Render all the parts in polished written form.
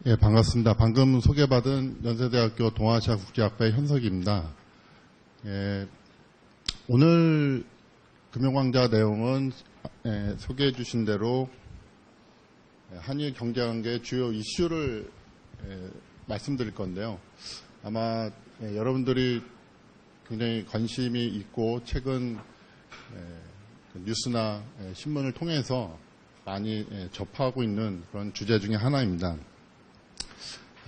예, 반갑습니다. 방금 소개받은 연세대학교 동아시아 국제학과의 현석입니다. 예, 오늘 금융왕자 내용은 소개해 주신 대로 한일 경제관계의 주요 이슈를 말씀드릴 건데요. 아마 여러분들이 굉장히 관심이 있고 최근 뉴스나 신문을 통해서 많이 접하고 있는 그런 주제 중에 하나입니다.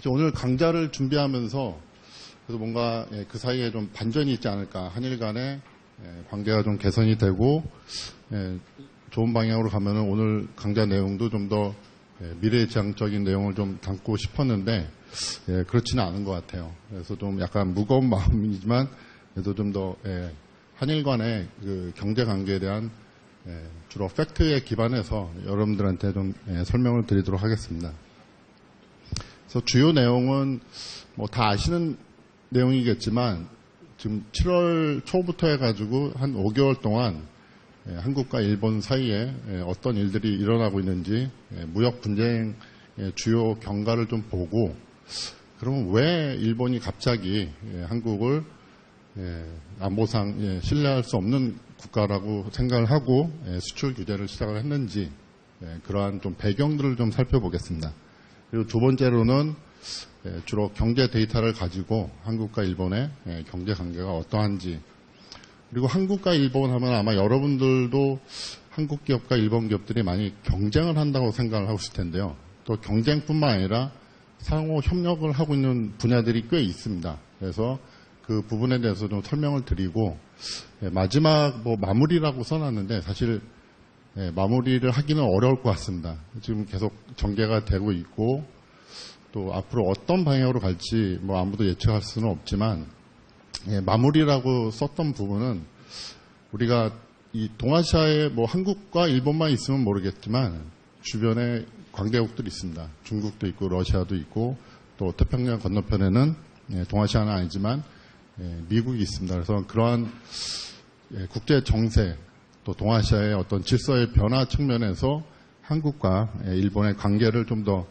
오늘 강좌를 준비하면서 그래서 뭔가 그 사이에 좀 반전이 있지 않을까, 한일 간의 관계가 좀 개선이 되고 좋은 방향으로 가면은 오늘 강좌 내용도 좀 더 미래지향적인 내용을 좀 담고 싶었는데 그렇지는 않은 것 같아요. 그래서 좀 약간 무거운 마음이지만 그래도 좀 더 한일 간의 그 경제 관계에 대한 주로 팩트에 기반해서 여러분들한테 좀 설명을 드리도록 하겠습니다. 그래서 주요 내용은 뭐 다 아시는 내용이겠지만 지금 7월 초부터 해가지고 한 5개월 동안 한국과 일본 사이에 어떤 일들이 일어나고 있는지 무역 분쟁의 주요 경과를 좀 보고, 그러면 왜 일본이 갑자기 한국을 안보상 신뢰할 수 없는 국가라고 생각을 하고 수출 규제를 시작을 했는지, 그러한 좀 배경들을 좀 살펴보겠습니다. 그리고 두 번째로는 주로 경제 데이터를 가지고 한국과 일본의 경제 관계가 어떠한지, 그리고 한국과 일본 하면 아마 여러분들도 한국 기업과 일본 기업들이 많이 경쟁을 한다고 생각을 하고 있을 텐데요. 또 경쟁뿐만 아니라 상호 협력을 하고 있는 분야들이 꽤 있습니다. 그래서 그 부분에 대해서 좀 설명을 드리고, 마지막 마무리라고 써놨는데 사실 마무리를 하기는 어려울 것 같습니다. 지금 계속 전개가 되고 있고 또 앞으로 어떤 방향으로 갈지 아무도 예측할 수는 없지만, 마무리라고 썼던 부분은 우리가 이 동아시아에 한국과 일본만 있으면 모르겠지만 주변에 관계국들이 있습니다. 중국도 있고 러시아도 있고 또 태평양 건너편에는 동아시아는 아니지만 미국이 있습니다. 그래서 그러한 국제 정세 또 동아시아의 어떤 질서의 변화 측면에서 한국과 일본의 관계를 좀 더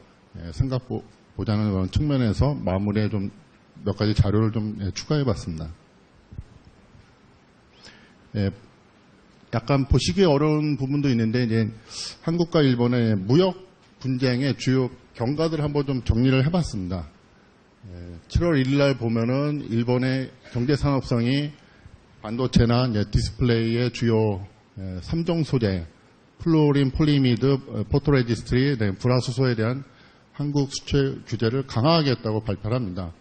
생각보자는 그런 측면에서 마무리에 좀 몇 가지 자료를 좀 추가해 봤습니다. 약간 보시기 어려운 부분도 있는데, 이제 한국과 일본의 무역 분쟁의 주요 경과들을 한번 좀 정리를 해 봤습니다. 7월 1일 날 보면은 일본의 경제산업성이 반도체나 디스플레이의 주요 3종 소재, 플루오린, 폴리미드, 포토레지스트리, 불화수소에 대한 한국 수출 규제를 강화하게 했다고 발표를 합니다.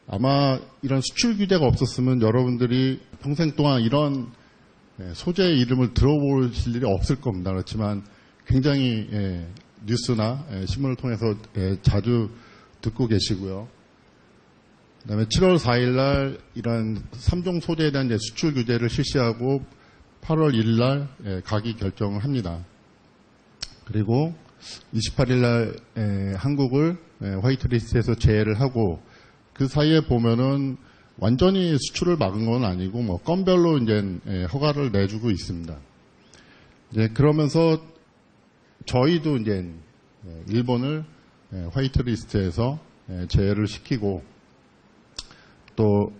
아마 이런 수출 규제가 없었으면 여러분들이 평생 동안 이런 소재의 이름을 들어보실 일이 없을 겁니다. 그렇지만 굉장히 뉴스나 신문을 통해서 자주 듣고 계시고요. 그다음에 7월 4일 날 이런 3종 소재에 대한 수출 규제를 실시하고 8월 1일 날 가기 결정을 합니다. 그리고 28일 날 한국을 화이트리스트에서 제외를 하고, 그 사이에 보면은 완전히 수출을 막은 건 아니고 건별로 이제 허가를 내주고 있습니다. 그러면서 저희도 이제 일본을 화이트리스트에서 제외를 시키고, 또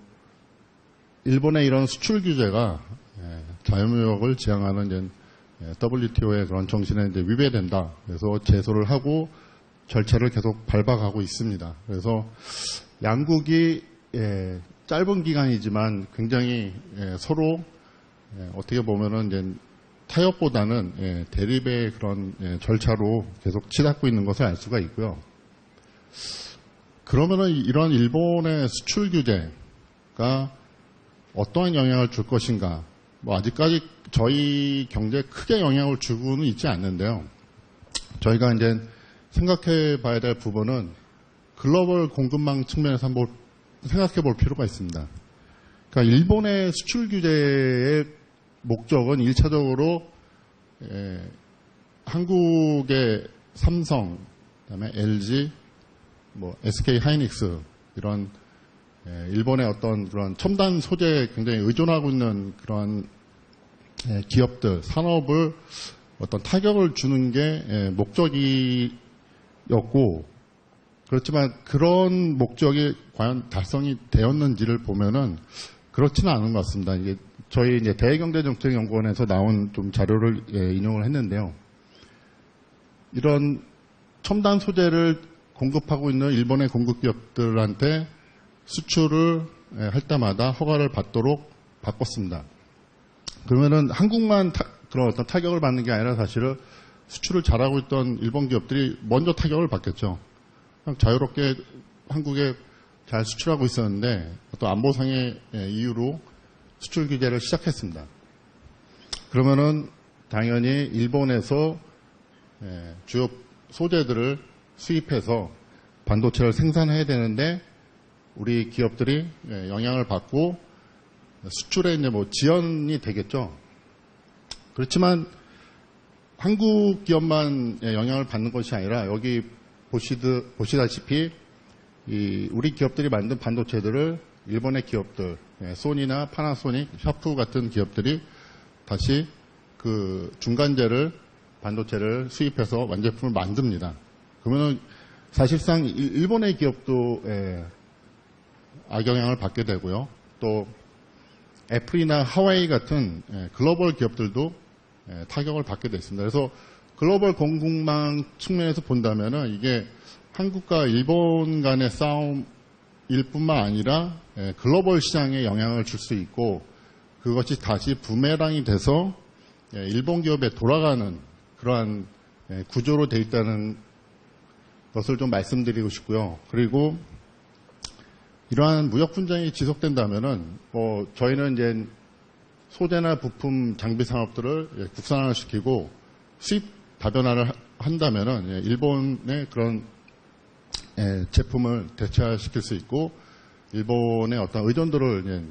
일본의 이런 수출 규제가 자유무역을 지향하는 이제 WTO의 그런 정신에 이제 위배된다. 그래서 제소를 하고 절차를 계속 밟아가고 있습니다. 그래서 양국이 짧은 기간이지만 굉장히 서로 어떻게 보면은 이제 타협보다는 대립의 그런 절차로 계속 치닫고 있는 것을 알 수가 있고요. 그러면은 이런 일본의 수출 규제가 어떠한 영향을 줄 것인가? 아직까지 저희 경제에 크게 영향을 주고는 있지 않는데요. 저희가 이제 생각해 봐야 될 부분은 글로벌 공급망 측면에서 한번 생각해 볼 필요가 있습니다. 그러니까 일본의 수출 규제의 목적은 1차적으로 한국의 삼성, 그다음에 LG, SK 하이닉스 이런 일본의 어떤 그런 첨단 소재에 굉장히 의존하고 있는 그런 기업들, 산업을 어떤 타격을 주는 게 목적이었고, 그렇지만 그런 목적이 과연 달성이 되었는지를 보면은 그렇지는 않은 것 같습니다. 이게 저희 이제 대외경제정책연구원에서 나온 좀 자료를 인용을 했는데요. 이런 첨단 소재를 공급하고 있는 일본의 공급 기업들한테 수출을 할 때마다 허가를 받도록 바꿨습니다. 그러면은 한국만 그런 어떤 타격을 받는 게 아니라 사실은 수출을 잘하고 있던 일본 기업들이 먼저 타격을 받겠죠. 그냥 자유롭게 한국에 잘 수출하고 있었는데 또 안보상의 이유로 수출 규제를 시작했습니다. 그러면은 당연히 일본에서 주요 소재들을 수입해서 반도체를 생산해야 되는데 우리 기업들이 영향을 받고 수출에 이제 뭐 지연이 되겠죠. 그렇지만 한국 기업만 영향을 받는 것이 아니라 여기 보시다시피 우리 기업들이 만든 반도체들을 일본의 기업들, 소니나 파나소닉, 샤프 같은 기업들이 다시 그 중간재를 반도체를 수입해서 완제품을 만듭니다. 그러면 사실상 일본의 기업도 악영향을 받게 되고요. 또 애플이나 하와이 같은 글로벌 기업들도 타격을 받게 됐습니다. 그래서 글로벌 공급망 측면에서 본다면은 이게 한국과 일본 간의 싸움일 뿐만 아니라 글로벌 시장에 영향을 줄 수 있고 그것이 다시 부메랑이 돼서 일본 기업에 돌아가는 그러한 구조로 돼 있다는 것을 좀 말씀드리고 싶고요. 그리고 이러한 무역 분쟁이 지속된다면은 저희는 이제 소재나 부품 장비 산업들을 국산화시키고 수입 다변화를 한다면은 일본의 그런 제품을 대체시킬 수 있고 일본의 어떤 의존도를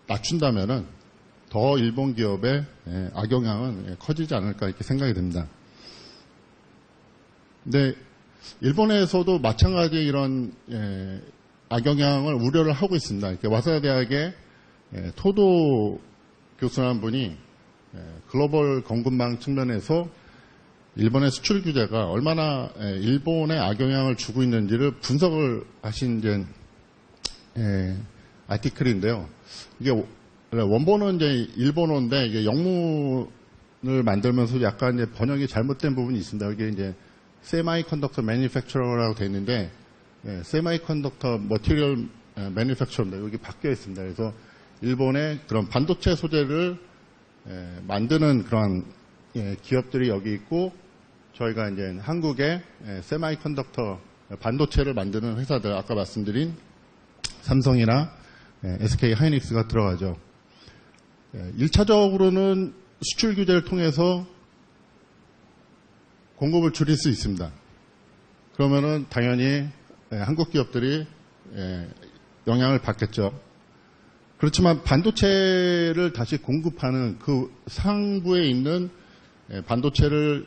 낮춘다면은 더 일본 기업의 악영향은 커지지 않을까 이렇게 생각이 됩니다. 근데 일본에서도 마찬가지 이런 악영향을 우려를 하고 있습니다. 이렇게 와사다 대학의 토도 교수라는 분이 글로벌 공급망 측면에서 일본의 수출 규제가 얼마나 일본에 악영향을 주고 있는지를 분석을 하신 아티클인데요. 이게 원본은 이제 일본어인데 이게 영문을 만들면서 약간 이제 번역이 잘못된 부분이 있습니다. 여기 이제 세마이컨덕터 매니팩처러라고 되어 있는데 세마이컨덕터 머티리얼 매니팩처러입니다. 여기 바뀌어 있습니다. 그래서 일본의 그런 반도체 소재를 만드는 그런 기업들이 여기 있고 저희가 이제 한국의 세마이컨덕터 반도체를 만드는 회사들 아까 말씀드린 삼성이나 SK 하이닉스가 들어가죠. 1차적으로는 수출 규제를 통해서 공급을 줄일 수 있습니다. 그러면은 당연히 한국 기업들이 영향을 받겠죠. 그렇지만 반도체를 다시 공급하는 그 상부에 있는 반도체를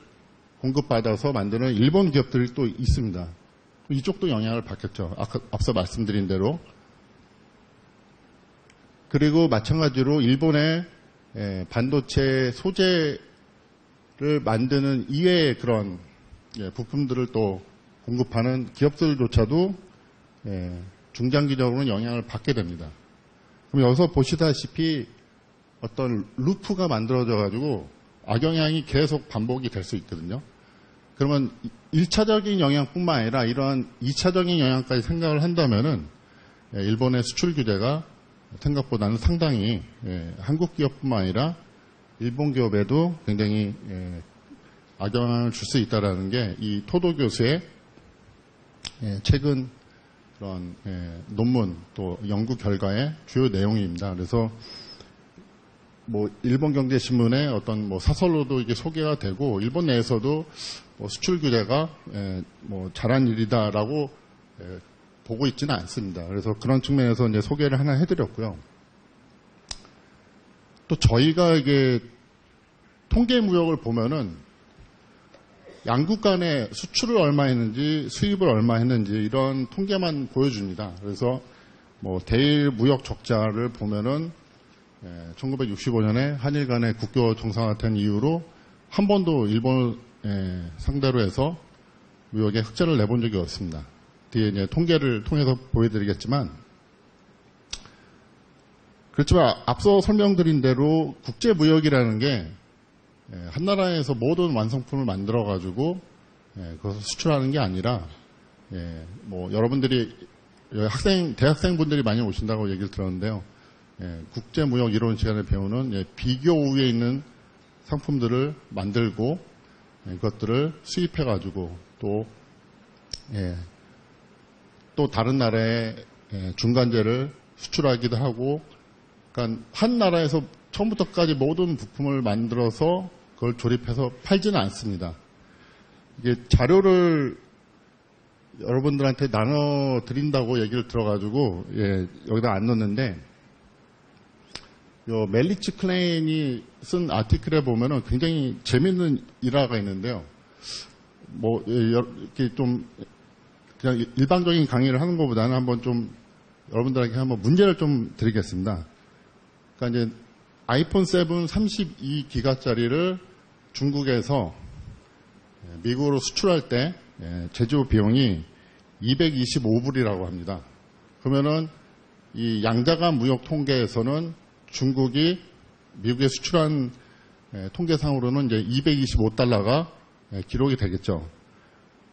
공급받아서 만드는 일본 기업들이 또 있습니다. 이쪽도 영향을 받겠죠. 앞서 말씀드린 대로. 그리고 마찬가지로 일본의 반도체 소재를 만드는 이외의 그런 부품들을 또 공급하는 기업들조차도 중장기적으로는 영향을 받게 됩니다. 그럼 여기서 보시다시피 어떤 루프가 만들어져 가지고 악영향이 계속 반복이 될 수 있거든요. 그러면 1차적인 영향뿐만 아니라 이러한 2차적인 영향까지 생각을 한다면은 일본의 수출 규제가 생각보다는 상당히 한국 기업뿐만 아니라 일본 기업에도 굉장히 악영향을 줄 수 있다라는 게 이 토도 교수의 최근 그런 논문 또 연구 결과의 주요 내용입니다. 그래서 뭐 일본 경제신문의 어떤 뭐 사설로도 이게 소개가 되고 일본 내에서도 뭐 수출 규제가 뭐 잘한 일이다라고 보고 있지는 않습니다. 그래서 그런 측면에서 이제 소개를 하나 해드렸고요. 또 저희가 이게 통계 무역을 보면은 양국 간에 수출을 얼마 했는지 수입을 얼마 했는지 이런 통계만 보여줍니다. 그래서 뭐 대일 무역 적자를 보면은 1965년에 한일 간의 국교 정상화된 이후로 한 번도 일본을 상대로 해서 무역에 흑자를 내본 적이 없습니다. 뒤에 이제 통계를 통해서 보여드리겠지만, 그렇지만 앞서 설명드린 대로 국제무역이라는 게 한 나라에서 모든 완성품을 만들어가지고 그것을 수출하는 게 아니라, 뭐 여러분들이 대학생분들이 많이 오신다고 얘기를 들었는데요. 국제무역 이론 시간에 배우는 비교 우위에 있는 상품들을 만들고 그것들을 수입해가지고 또 다른 나라에 중간재를 수출하기도 하고, 그러니까 한 나라에서 처음부터까지 모든 부품을 만들어서 그걸 조립해서 팔지는 않습니다. 이게 자료를 여러분들한테 나눠 드린다고 얘기를 들어가지고 여기다 안 넣었는데, 멜리츠 클레인이 쓴 아티클에 보면은 굉장히 재밌는 일화가 있는데요. 뭐 이렇게 좀 그냥 일반적인 강의를 하는 것보다는 한번 좀 여러분들에게 한번 문제를 좀 드리겠습니다. 그러니까 이제 아이폰 7 32기가짜리를 중국에서 미국으로 수출할 때 제조 비용이 225불이라고 합니다. 그러면은 이 양자간 무역 통계에서는 중국이 미국에 수출한 통계상으로는 이제 225달러가 기록이 되겠죠.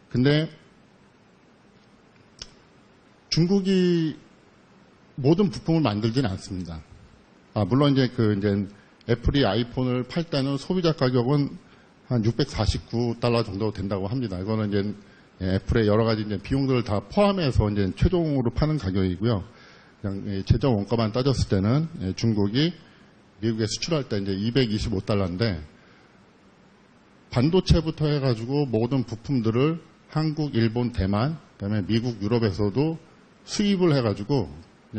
근데 중국이 모든 부품을 만들지는 않습니다. 물론 이제 애플이 아이폰을 팔 때는 소비자 가격은 한 649달러 정도 된다고 합니다. 이거는 이제 애플의 여러 가지 이제 비용들을 다 포함해서 이제 최종으로 파는 가격이고요. 그냥 제조 원가만 따졌을 때는 중국이 미국에 수출할 때 이제 225달러인데, 반도체부터 해가지고 모든 부품들을 한국, 일본, 대만, 그다음에 미국, 유럽에서도 수입을 해가지고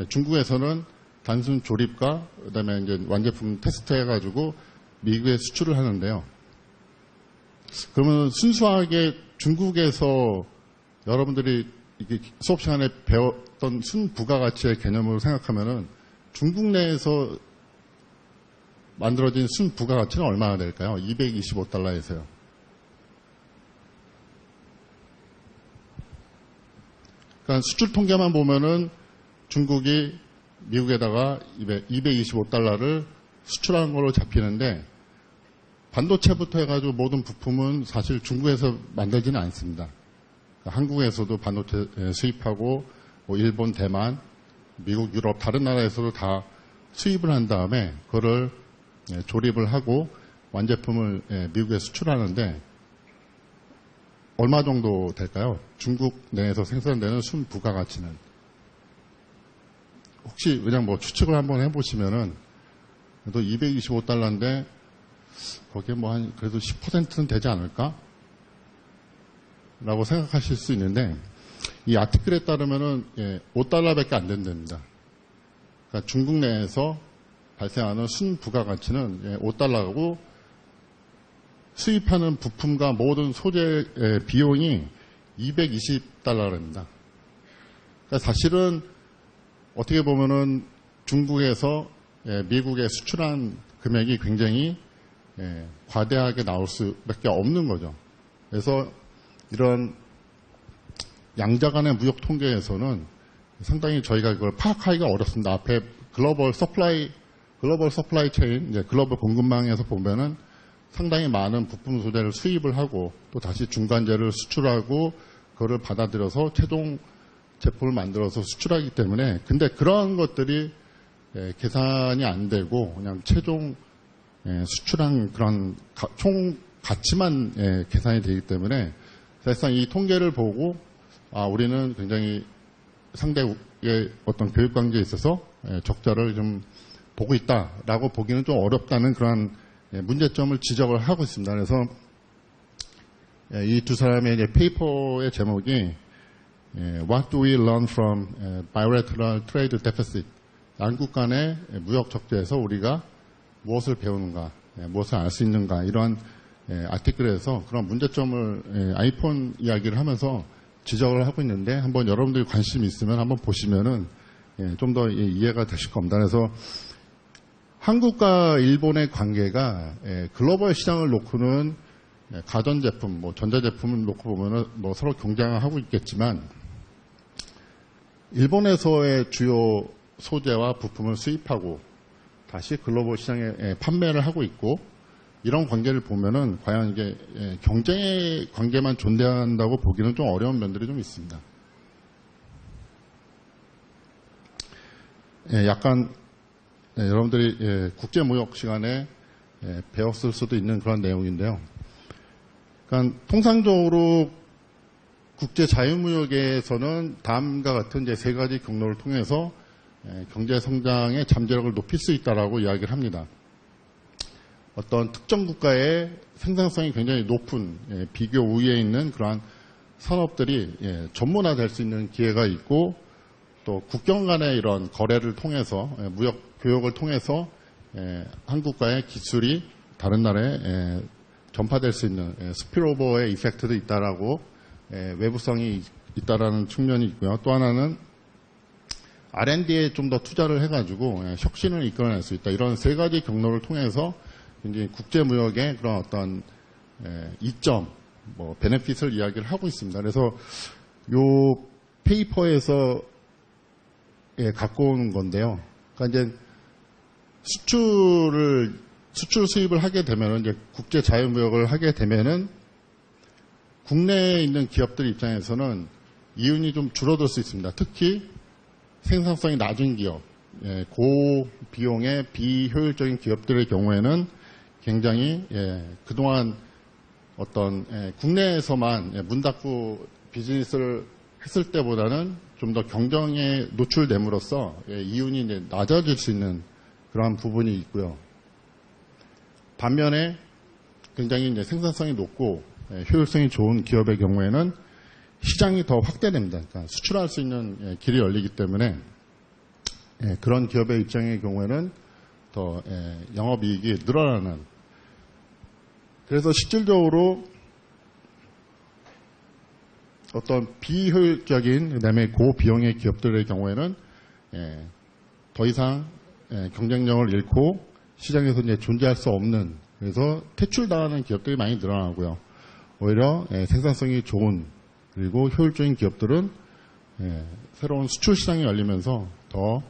중국에서는 단순 조립과 그다음에 이제 완제품 테스트 해가지고 미국에 수출을 하는데요. 그러면 순수하게 중국에서 여러분들이 이게 수업 시간에 배웠던 순부가가치의 개념으로 생각하면은 중국 내에서 만들어진 순부가가치는 얼마나 될까요? 225달러에서요. 그러니까 수출 통계만 보면은 중국이 미국에다가 225달러를 수출하는 걸로 잡히는데, 반도체부터 해가지고 모든 부품은 사실 중국에서 만들지는 않습니다. 그러니까 한국에서도 반도체 수입하고, 일본, 대만, 미국, 유럽 다른 나라에서도 다 수입을 한 다음에 그거를 조립을 하고 완제품을 미국에 수출하는데, 얼마 정도 될까요? 중국 내에서 생산되는 순부가가치는. 혹시 그냥 뭐 추측을 한번 해보시면은, 그래도 225달러인데 거기에 뭐 한 그래도 10%는 되지 않을까? 라고 생각하실 수 있는데, 이 아티클에 따르면은 5달러밖에 안 된답니다. 그러니까 중국 내에서 발생하는 순부가가치는 5달러고, 수입하는 부품과 모든 소재 비용이 220달러랍니다. 그러니까 사실은 어떻게 보면은 중국에서 미국에 수출한 금액이 굉장히 과대하게 나올 수밖에 없는 거죠. 그래서 이런 양자간의 무역 통계에서는 상당히 저희가 그걸 파악하기가 어렵습니다. 앞에 글로벌 서플라이 체인, 이제 글로벌 공급망에서 보면은 상당히 많은 부품 소재를 수입을 하고 또 다시 중간재를 수출하고 그거를 받아들여서 최종 제품을 만들어서 수출하기 때문에, 근데 그런 것들이 계산이 안 되고 그냥 최종 수출한 그런 총 가치만 계산이 되기 때문에, 사실상 이 통계를 보고 우리는 굉장히 상대의 어떤 교육 관계에 있어서 적자를 좀 보고 있다라고 보기는 좀 어렵다는 그런 문제점을 지적을 하고 있습니다. 그래서 이 두 사람의 이제 페이퍼의 제목이 What do we learn from bilateral trade deficit? 양국 간의 무역 적자에서 우리가 무엇을 배우는가, 무엇을 알 수 있는가, 이러한 아티클에서 그런 문제점을 아이폰 이야기를 하면서 지적을 하고 있는데, 한번 여러분들이 관심이 있으면 한번 보시면은 좀 더 이해가 되실 겁니다. 그래서 한국과 일본의 관계가 글로벌 시장을 놓고는 가전제품, 전자제품을 놓고 보면은 서로 경쟁을 하고 있겠지만, 일본에서의 주요 소재와 부품을 수입하고 다시 글로벌 시장에 판매를 하고 있고, 이런 관계를 보면은 과연 이게 경쟁의 관계만 존재한다고 보기는 좀 어려운 면들이 좀 있습니다. 약간 여러분들이 국제무역 시간에 배웠을 수도 있는 그런 내용인데요. 그러니까 통상적으로 국제 자유무역에서는 다음과 같은 이제 세 가지 경로를 통해서 경제 성장의 잠재력을 높일 수 있다라고 이야기를 합니다. 어떤 특정 국가의 생산성이 굉장히 높은 비교 우위에 있는 그러한 산업들이 전문화될 수 있는 기회가 있고, 또 국경 간의 이런 거래를 통해서 무역 교역을 통해서 한 국가의 기술이 다른 나라에 전파될 수 있는 스피로버의 이펙트도 있다라고 외부성이 있다라는 측면이 있고요. 또 하나는 R&D에 좀 더 투자를 해가지고 혁신을 이끌어낼 수 있다. 이런 세 가지 경로를 통해서 굉장히 국제무역의 그런 어떤 이점, 베네핏을 이야기를 하고 있습니다. 그래서 요 페이퍼에서 갖고 오는 건데요. 그러니까 이제 수출 수입을 하게 되면은, 이제 국제 자유무역을 하게 되면은 국내에 있는 기업들 입장에서는 이윤이 좀 줄어들 수 있습니다. 특히 생산성이 낮은 기업, 고비용의 비효율적인 기업들의 경우에는 굉장히 그동안 어떤 국내에서만 문 닫고 비즈니스를 했을 때보다는 좀 더 경쟁에 노출됨으로써 이윤이 이제 낮아질 수 있는 그러한 부분이 있고요. 반면에 굉장히 이제 생산성이 높고 효율성이 좋은 기업의 경우에는 시장이 더 확대됩니다. 그러니까 수출할 수 있는 길이 열리기 때문에 그런 기업의 입장의 경우에는 더 영업이익이 늘어나는, 그래서 실질적으로 어떤 비효율적인 그다음에 고비용의 기업들의 경우에는 더 이상 경쟁력을 잃고 시장에서 이제 존재할 수 없는, 그래서 퇴출당하는 기업들이 많이 늘어나고요. 오히려 생산성이 좋은 그리고 효율적인 기업들은 새로운 수출 시장이 열리면서 더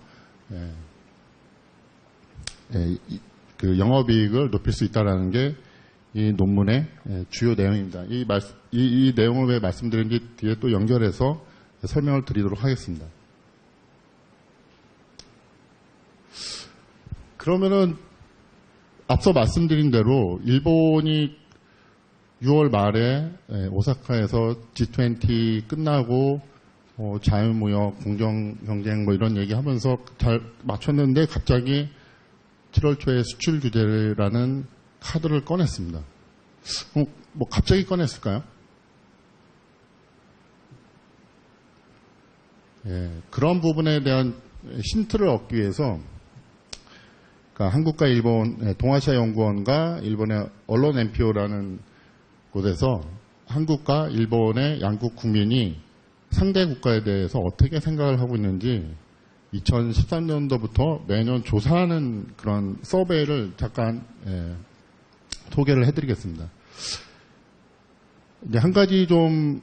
그 영업이익을 높일 수 있다는 게 이 논문의 주요 내용입니다. 이 내용을 왜 말씀드린지 뒤에 또 연결해서 설명을 드리도록 하겠습니다. 그러면은 앞서 말씀드린 대로 일본이 6월 말에 오사카에서 G20 끝나고 자유무역, 공정경쟁 이런 얘기하면서 잘 맞췄는데 갑자기 7월 초에 수출 규제라는 카드를 꺼냈습니다. 갑자기 꺼냈을까요? 그런 부분에 대한 힌트를 얻기 위해서 그러니까 한국과 일본 동아시아 연구원과 일본의 언론 NPO라는 곳에서 한국과 일본의 양국 국민이 상대 국가에 대해서 어떻게 생각을 하고 있는지 2013년도부터 매년 조사하는 그런 서베이를 잠깐 소개를 해드리겠습니다. 이제 한 가지 좀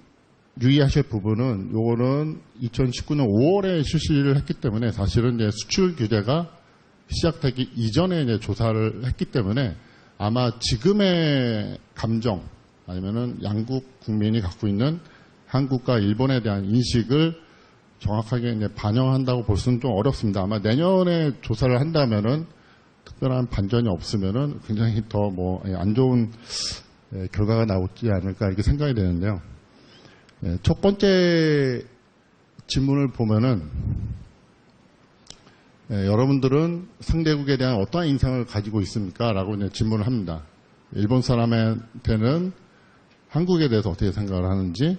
유의하실 부분은 요거는 2019년 5월에 실시를 했기 때문에 사실은 이제 수출 규제가 시작되기 이전에 이제 조사를 했기 때문에 아마 지금의 감정 아니면은 양국 국민이 갖고 있는 한국과 일본에 대한 인식을 정확하게 이제 반영한다고 볼 수는 좀 어렵습니다. 아마 내년에 조사를 한다면은 특별한 반전이 없으면은 굉장히 더 안 좋은 결과가 나오지 않을까 이렇게 생각이 되는데요. 첫 번째 질문을 보면은 여러분들은 상대국에 대한 어떠한 인상을 가지고 있습니까? 라고 이제 질문을 합니다. 일본 사람한테는 한국에 대해서 어떻게 생각을 하는지,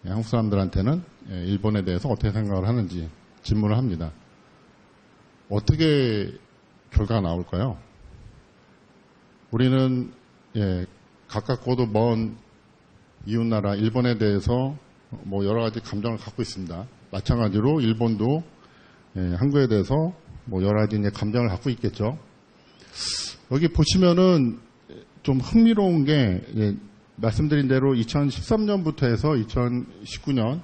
한국 사람들한테는 일본에 대해서 어떻게 생각을 하는지 질문을 합니다. 어떻게 결과가 나올까요? 우리는 가깝고도 먼 이웃나라 일본에 대해서 여러 가지 감정을 갖고 있습니다. 마찬가지로 일본도 한국에 대해서 여러 가지 이제 감정을 갖고 있겠죠. 여기 보시면은 좀 흥미로운 게 말씀드린 대로 2013년부터 해서 2019년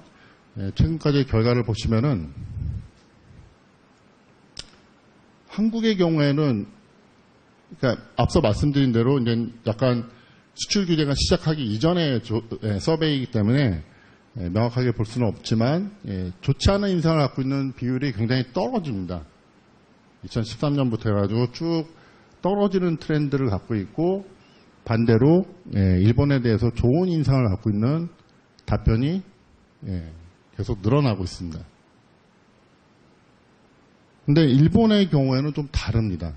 최근까지의 결과를 보시면은 한국의 경우에는 그러니까 앞서 말씀드린 대로 이제 약간 수출 규제가 시작하기 이전의 서베이이기 때문에 명확하게 볼 수는 없지만 좋지 않은 인상을 갖고 있는 비율이 굉장히 떨어집니다. 2013년부터 해가지고 쭉 떨어지는 트렌드를 갖고 있고 반대로 일본에 대해서 좋은 인상을 갖고 있는 답변이 계속 늘어나고 있습니다. 근데 일본의 경우에는 좀 다릅니다.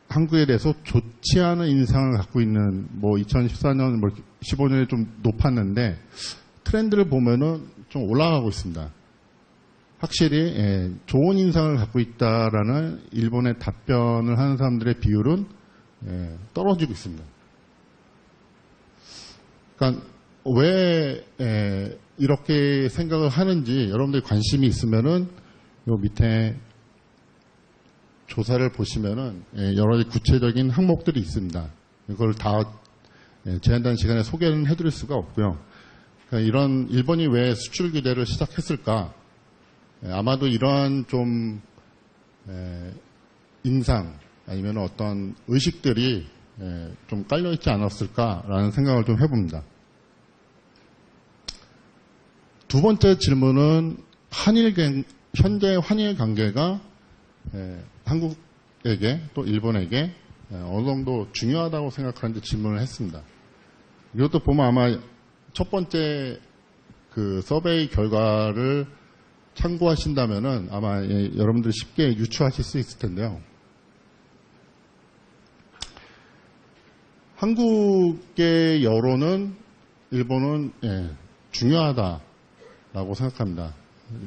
한국에 대해서 좋지 않은 인상을 갖고 있는 2014년, 15년에 좀 높았는데 트렌드를 보면은 좀 올라가고 있습니다. 확실히 좋은 인상을 갖고 있다라는 일본의 답변을 하는 사람들의 비율은 떨어지고 있습니다. 그러니까 왜 이렇게 생각을 하는지 여러분들이 관심이 있으면은 요 밑에 조사를 보시면은 여러 가지 구체적인 항목들이 있습니다. 이걸 다 제한된 시간에 소개는 해드릴 수가 없고요. 그러니까 이런 일본이 왜 수출 규제를 시작했을까? 아마도 이러한 좀 인상 아니면 어떤 의식들이 좀 깔려있지 않았을까라는 생각을 좀 해봅니다. 두 번째 질문은 현재 한일 관계가 한국에게 또 일본에게 어느 정도 중요하다고 생각하는지 질문을 했습니다. 이것도 보면 아마 첫 번째 그 서베이 결과를 참고하신다면은 아마 여러분들이 쉽게 유추하실 수 있을 텐데요. 한국의 여론은 일본은 중요하다라고 생각합니다.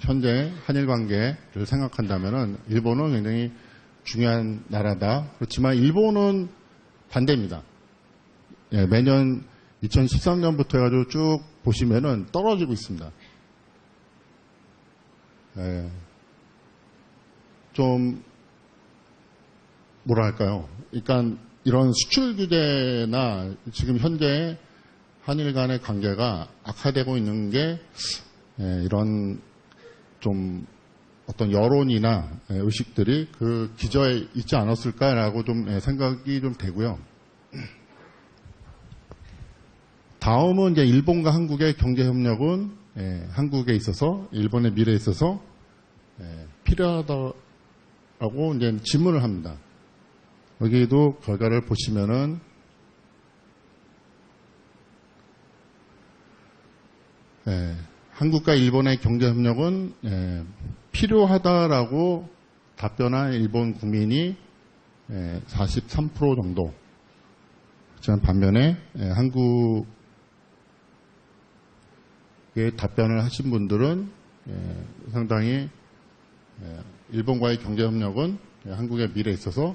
현재 한일 관계를 생각한다면은 일본은 굉장히 중요한 나라다. 그렇지만 일본은 반대입니다. 매년 2013년부터 해가지고 쭉 보시면은 떨어지고 있습니다. 좀 뭐랄까요? 그러니까 이런 수출 규제나 지금 현재 한일 간의 관계가 악화되고 있는 게 이런 좀 어떤 여론이나 의식들이 그 기저에 있지 않았을까라고 좀 생각이 좀 되고요. 다음은 이제 일본과 한국의 경제 협력은 한국에 있어서 일본의 미래에 있어서 필요하다고 이제 질문을 합니다. 여기도 결과를 보시면은 한국과 일본의 경제 협력은 필요하다라고 답변한 일본 국민이 43% 정도. 하지만 반면에 한국에 답변을 하신 분들은 상당히 일본과의 경제 협력은 한국의 미래에 있어서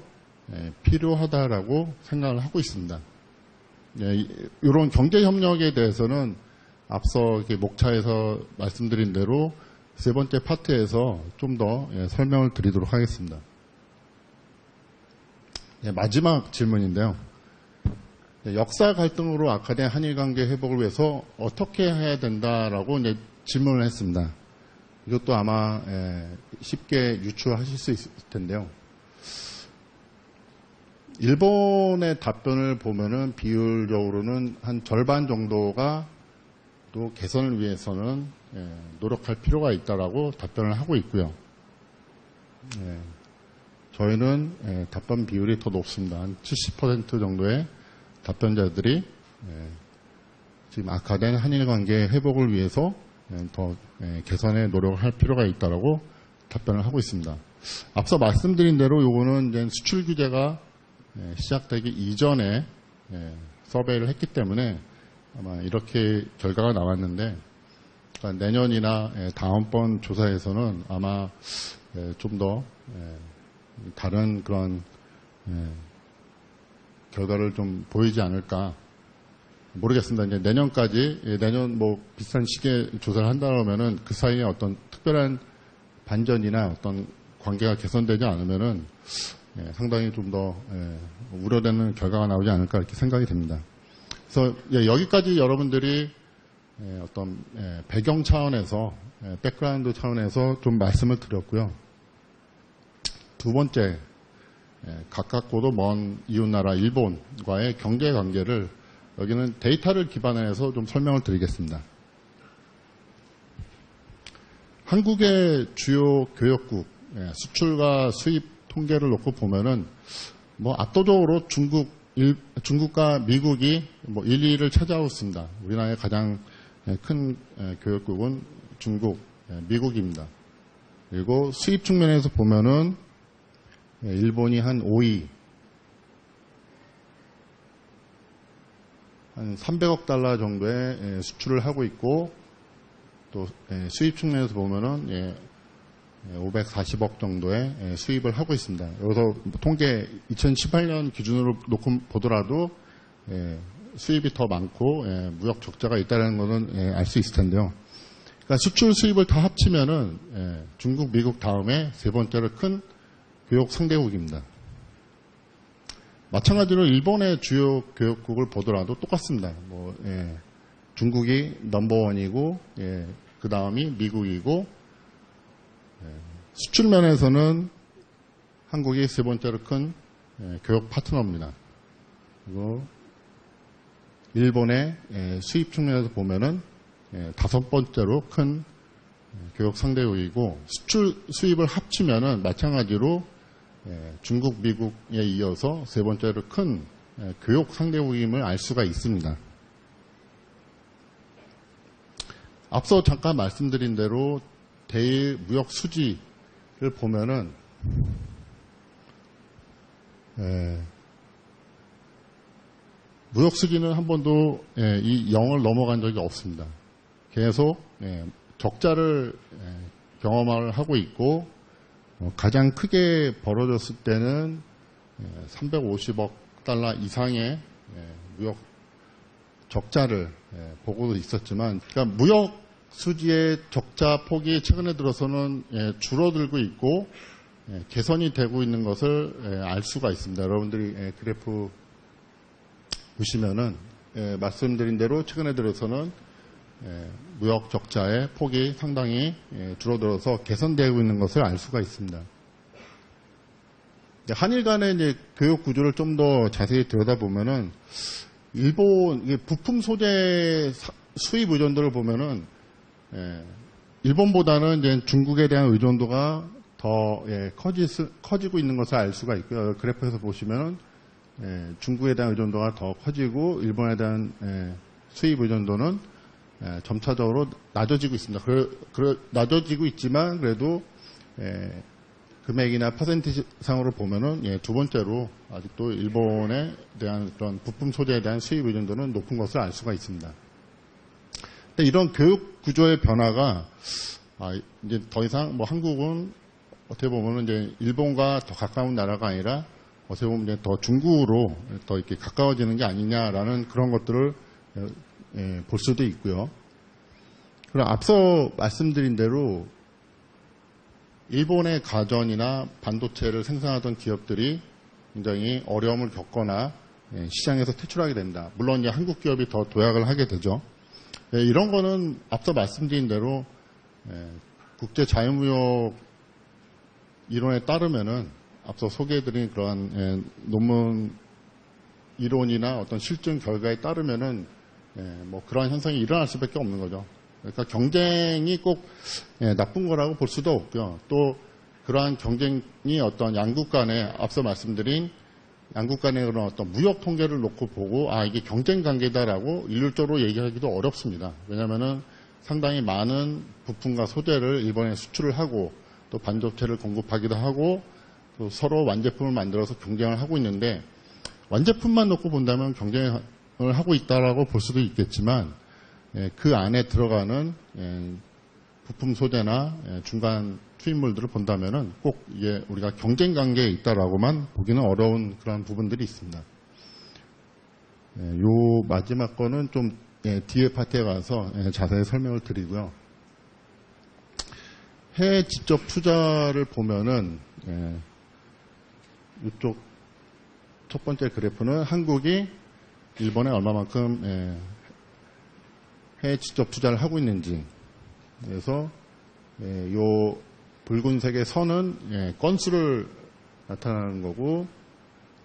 필요하다라고 생각을 하고 있습니다. 이런 경제 협력에 대해서는 앞서 목차에서 말씀드린 대로 세 번째 파트에서 좀 더 설명을 드리도록 하겠습니다. 마지막 질문인데요. 역사 갈등으로 악화된 한일 관계 회복을 위해서 어떻게 해야 된다라고 이제 질문을 했습니다. 이것도 아마 쉽게 유추하실 수 있을 텐데요. 일본의 답변을 보면은 비율적으로는 한 절반 정도가 또 개선을 위해서는 노력할 필요가 있다라고 답변을 하고 있고요. 저희는 답변 비율이 더 높습니다. 한 70% 정도의 답변자들이 지금 악화된 한일 관계 회복을 위해서 더 개선에 노력을 할 필요가 있다라고 답변을 하고 있습니다. 앞서 말씀드린 대로 요거는 이제 수출 규제가 시작되기 이전에 서베이를 했기 때문에 아마 이렇게 결과가 나왔는데 그러니까 내년이나 다음번 조사에서는 아마 좀 더 다른 그런 결과를 좀 보이지 않을까 모르겠습니다. 이제 내년까지 내년 비슷한 시기에 조사를 한다 그러면은 그 사이에 어떤 특별한 반전이나 어떤 관계가 개선되지 않으면은 상당히 좀 더 우려되는 결과가 나오지 않을까 이렇게 생각이 됩니다. 그래서 여기까지 여러분들이 어떤 배경 차원에서 백그라운드 차원에서 좀 말씀을 드렸고요. 두 번째, 가깝고도 먼 이웃나라 일본과의 경제 관계를 여기는 데이터를 기반해서 좀 설명을 드리겠습니다. 한국의 주요 교역국 수출과 수입 통계를 놓고 보면은 뭐 압도적으로 중국과 미국이 뭐 1, 2위를 차지하고 있습니다. 우리나라의 가장 큰 교역국은 중국, 미국입니다. 그리고 수입 측면에서 보면은 일본이 한 5위, 한 300억 달러 정도의 수출을 하고 있고, 또 수입 측면에서 보면은 540억 정도의 수입을 하고 있습니다. 여기서 통계 2018년 기준으로 놓고 보더라도 수입이 더 많고 무역 적자가 있다는 것은 알 수 있을 텐데요. 그러니까 수출 수입을 다 합치면은 중국, 미국 다음에 세 번째로 큰 교역 상대국입니다. 마찬가지로 일본의 주요 교역국을 보더라도 똑같습니다. 중국이 넘버원이고 그 다음이 미국이고 수출 면에서는 한국이 세 번째로 큰 교역 파트너입니다. 그리고 일본의 수입 측면에서 보면은 다섯 번째로 큰 교역 상대국이고 수출 수입을 합치면은 마찬가지로 중국, 미국에 이어서 세 번째로 큰 교역 상대국임을 알 수가 있습니다. 앞서 잠깐 말씀드린 대로 대일 무역 수지를 보면은 무역 수지는 한 번도 이 0을 넘어간 적이 없습니다. 계속 적자를 경험을 하고 있고 가장 크게 벌어졌을 때는 350억 달러 이상의 무역 적자를 보고도 있었지만, 그러니까 무역 수지의 적자 폭이 최근에 들어서는 줄어들고 있고 개선이 되고 있는 것을 알 수가 있습니다. 여러분들이 그래프 보시면은 말씀드린 대로 최근에 들어서는 무역 적자의 폭이 상당히 줄어들어서 개선되고 있는 것을 알 수가 있습니다. 한일 간의 이제 교역 구조를 좀 더 자세히 들여다보면은 일본 부품 소재 수입 의존도를 보면은 일본보다는 이제 중국에 대한 의존도가 더 커지고 있는 것을 알 수가 있고요. 그래프에서 보시면은 중국에 대한 의존도가 더 커지고 일본에 대한 수입 의존도는 점차적으로 낮아지고 있습니다. 낮아지고 있지만 그래도 금액이나 퍼센티지상으로 보면은 두 번째로 아직도 일본에 대한 그런 부품 소재에 대한 수입 의존도는 높은 것을 알 수가 있습니다. 근데 이런 교육 구조의 변화가 이제 더 이상 한국은 어떻게 보면은 이제 일본과 더 가까운 나라가 아니라 어떻게 보면 이제 더 중국으로 더 이렇게 가까워지는 게 아니냐라는 그런 것들을 볼 수도 있고요. 그리고 앞서 말씀드린 대로 일본의 가전이나 반도체를 생산하던 기업들이 굉장히 어려움을 겪거나 시장에서 퇴출하게 된다. 물론 이제 한국 기업이 더 도약을 하게 되죠. 이런 거는 앞서 말씀드린 대로 국제 자유무역 이론에 따르면은 앞서 소개해드린 그러한 논문 이론이나 어떤 실증 결과에 따르면은 그러한 현상이 일어날 수밖에 없는 거죠. 그러니까 경쟁이 꼭 나쁜 거라고 볼 수도 없고요. 또 그러한 경쟁이 어떤 양국 간에 앞서 말씀드린 양국 간의 그런 어떤 무역 통계를 놓고 보고 이게 경쟁 관계다라고 일률적으로 얘기하기도 어렵습니다. 왜냐하면은 상당히 많은 부품과 소재를 일본에 수출을 하고 또 반도체를 공급하기도 하고 또 서로 완제품을 만들어서 경쟁을 하고 있는데 완제품만 놓고 본다면 경쟁을 하고 있다라고 볼 수도 있겠지만 그 안에 들어가는 부품 소재나 중간 투입물들을 본다면은 꼭 이게 우리가 경쟁 관계에 있다라고만 보기는 어려운 그런 부분들이 있습니다. 요 마지막 거는 좀 뒤에 파트에 가서 자세히 설명을 드리고요. 해외 직접 투자를 보면은 이쪽 첫 번째 그래프는 한국이 일본에 얼마만큼 해외 직접 투자를 하고 있는지. 그래서 요 붉은색의 선은 건수를 나타나는 거고,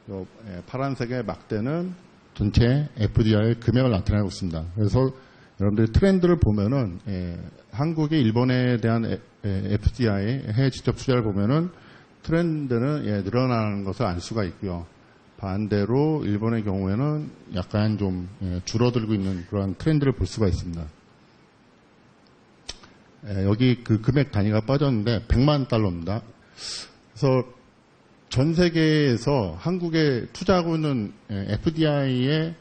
요 파란색의 막대는 전체 FDI 금액을 나타내고 있습니다. 그래서 여러분들이 트렌드를 보면은 한국이 일본에 대한 FDI 해외 직접 투자를 보면은 트렌드는 늘어나는 것을 알 수가 있고요. 반대로 일본의 경우에는 약간 좀 줄어들고 있는 그런 트렌드를 볼 수가 있습니다. 여기 그 금액 단위가 빠졌는데 100만 달러입니다. 그래서 전 세계에서 한국에 투자하고 있는 FDI의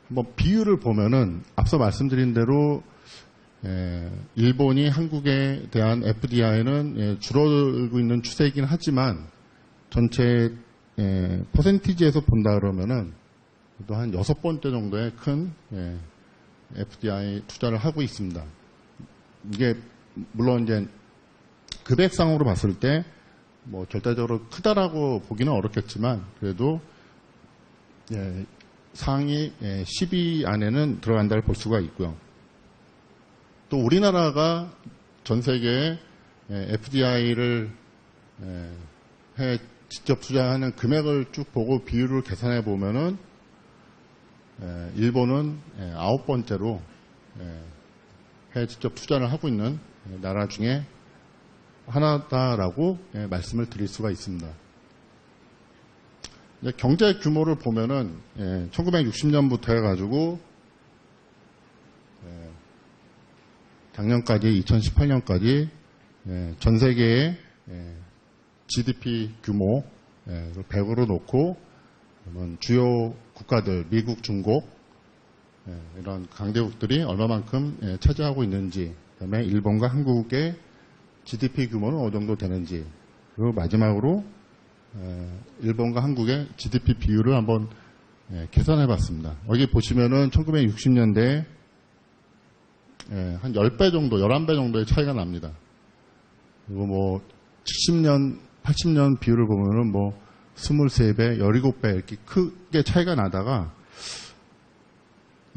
한번 비율을 보면은 앞서 말씀드린 대로 일본이 한국에 대한 FDI는 줄어들고 있는 추세이긴 하지만 전체 퍼센티지에서 본다 그러면은 또 한 6번째 정도의 큰 FDI 투자를 하고 있습니다. 이게 물론 이제 금액상으로 봤을 때 뭐 절대적으로 크다라고 보기는 어렵겠지만 그래도 상위 10위 안에는 들어간다를 볼 수가 있고요. 또 우리나라가 전 세계에 FDI를 해 직접 투자하는 금액을 쭉 보고 비율을 계산해 보면은 일본은 9번째로 해외 직접 투자를 하고 있는 나라 중에 하나다라고 말씀을 드릴 수가 있습니다. 경제 규모를 보면은 1960년부터 해가지고 작년까지 2018년까지 전 세계의 GDP 규모 100으로 놓고 주요 국가들 미국, 중국 이런 강대국들이 얼마만큼 차지하고 있는지, 그다음에 일본과 한국의 GDP 규모는 어느 정도 되는지, 그리고 마지막으로 일본과 한국의 GDP 비율을 한번 계산해 봤습니다. 여기 보시면은 1960년대에 한 10배 정도, 11배 정도의 차이가 납니다. 그리고 뭐 70년, 80년 비율을 보면은 뭐 23배, 17배 이렇게 크게 차이가 나다가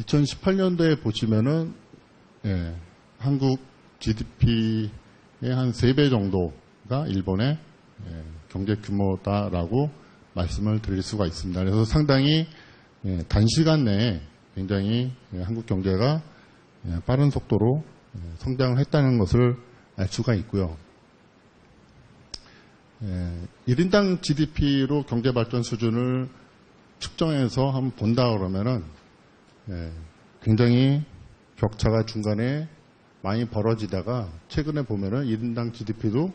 2018년도에 보시면은 한국 GDP의 한 3배 정도가 일본의 경제 규모다라고 말씀을 드릴 수가 있습니다. 그래서 상당히 단시간 내에 굉장히 한국 경제가 빠른 속도로 성장을 했다는 것을 알 수가 있고요. 1인당 GDP로 경제발전 수준을 측정해서 한번 본다 그러면은 굉장히 격차가 중간에 많이 벌어지다가 최근에 보면은 1인당 GDP도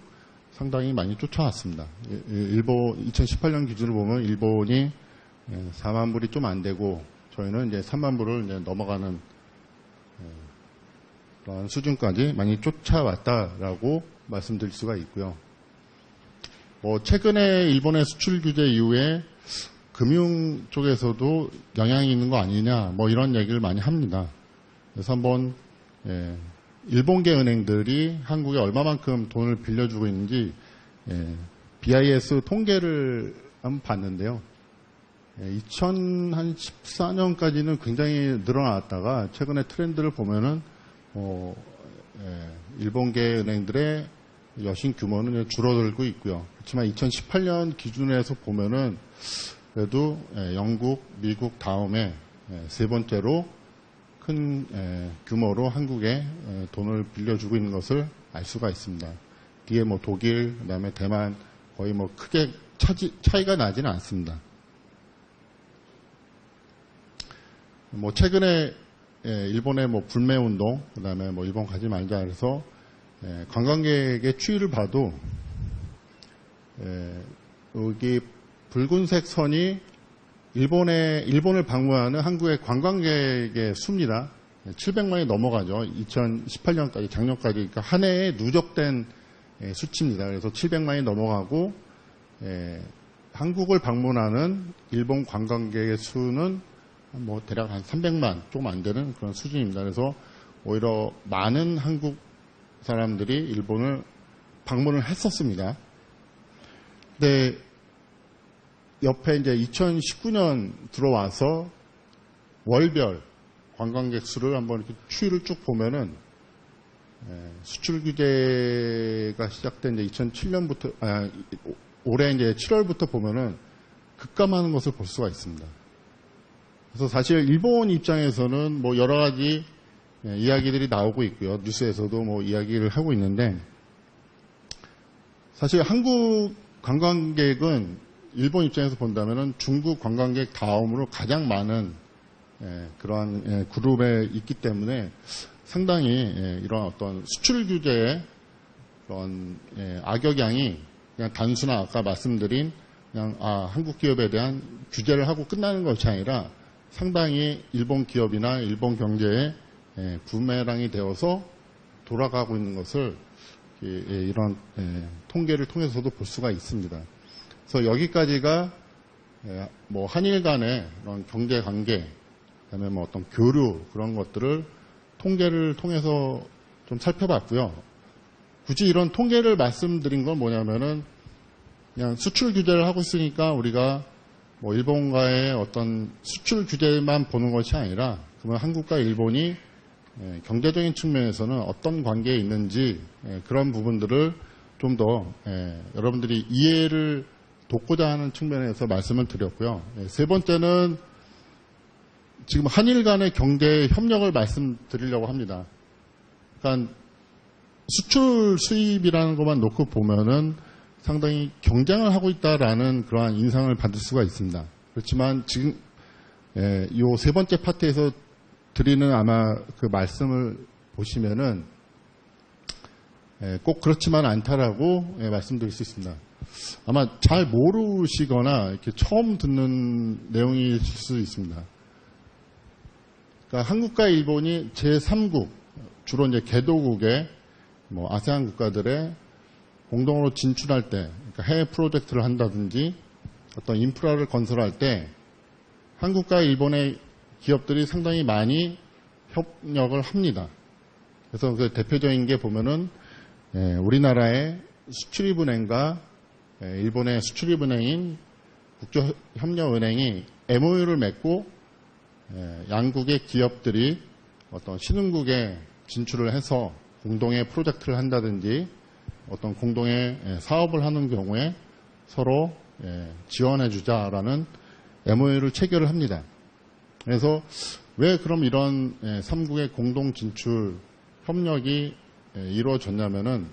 상당히 많이 쫓아왔습니다. 일본 2018년 기준으로 보면 일본이 4만 불이 좀 안 되고 저희는 이제 3만 불을 이제 넘어가는 그런 수준까지 많이 쫓아왔다라고 말씀드릴 수가 있고요. 뭐 최근에 일본의 수출 규제 이후에 금융 쪽에서도 영향이 있는 거 아니냐, 뭐 이런 얘기를 많이 합니다. 그래서 한번 일본계 은행들이 한국에 얼마만큼 돈을 빌려주고 있는지 BIS 통계를 한번 봤는데요. 2014년까지는 굉장히 늘어났다가 최근에 트렌드를 보면은 일본계 은행들의 여신 규모는 줄어들고 있고요. 그렇지만 2018년 기준에서 보면은 그래도 영국, 미국 다음에 세 번째로 큰 규모로 한국에 돈을 빌려주고 있는 것을 알 수가 있습니다. 뒤에 뭐 독일, 그다음에 대만 거의 뭐 크게 차이가 나지는 않습니다. 뭐 최근에 일본의 뭐 불매 운동, 그다음에 뭐 일본 가지 말자 해서 관광객의 추이를 봐도 여기 붉은색 선이 일본을 방문하는 한국의 관광객의 수입니다. 700만이 넘어가죠. 2018년까지, 작년까지, 그러니까 한 해에 누적된 수치입니다. 그래서 700만이 넘어가고, 한국을 방문하는 일본 관광객의 수는 뭐 대략 한 300만, 조금 안 되는 그런 수준입니다. 그래서 오히려 많은 한국 사람들이 일본을 방문을 했었습니다. 근데 옆에 이제 2019년 들어와서 월별 관광객 수를 한번 이렇게 추이를 쭉 보면은 수출 규제가 시작된 이제 2007년부터 올해 이제 7월부터 보면은 급감하는 것을 볼 수가 있습니다. 그래서 사실 일본 입장에서는 뭐 여러 가지 이야기들이 나오고 있고요. 뉴스에서도 뭐 이야기를 하고 있는데 사실 한국 관광객은 일본 입장에서 본다면은 중국 관광객 다음으로 가장 많은 그러한 그룹에 있기 때문에 상당히 이런 어떤 수출 규제의 그런 악영향이 그냥 단순한 아까 말씀드린 그냥 한국 기업에 대한 규제를 하고 끝나는 것이 아니라 상당히 일본 기업이나 일본 경제에 부메랑이 되어서 돌아가고 있는 것을 이런 통계를 통해서도 볼 수가 있습니다. 그래서 여기까지가 뭐 한일 간의 그런 경제 관계, 그다음에 뭐 어떤 교류 그런 것들을 통계를 통해서 좀 살펴봤고요. 굳이 이런 통계를 말씀드린 건 뭐냐면은 그냥 수출 규제를 하고 있으니까 우리가 뭐 일본과의 어떤 수출 규제만 보는 것이 아니라 그러면 한국과 일본이 경제적인 측면에서는 어떤 관계에 있는지 그런 부분들을 좀 더 여러분들이 이해를 돕고자 하는 측면에서 말씀을 드렸고요. 세 번째는 지금 한일 간의 경제 협력을 말씀드리려고 합니다. 그러니까 수출 수입이라는 것만 놓고 보면은 상당히 경쟁을 하고 있다라는 그러한 인상을 받을 수가 있습니다. 그렇지만 지금 이 세 번째 파트에서 드리는 아마 그 말씀을 보시면은 꼭 그렇지만 않다라고 말씀드릴 수 있습니다. 아마 잘 모르시거나 이렇게 처음 듣는 내용일 수 있습니다. 그러니까 한국과 일본이 제3국, 주로 이제 개도국의 뭐 아세안 국가들의 공동으로 진출할 때, 그러니까 해외 프로젝트를 한다든지 어떤 인프라를 건설할 때 한국과 일본의 기업들이 상당히 많이 협력을 합니다. 그래서 그 대표적인 게 보면은 우리나라의 수출입은행과 일본의 수출입은행인 국제협력은행이 MOU를 맺고 양국의 기업들이 어떤 신흥국에 진출을 해서 공동의 프로젝트를 한다든지 어떤 공동의 사업을 하는 경우에 서로 지원해주자라는 MOU를 체결을 합니다. 그래서 왜 그럼 이런 3국의 공동 진출 협력이 이루어졌냐면은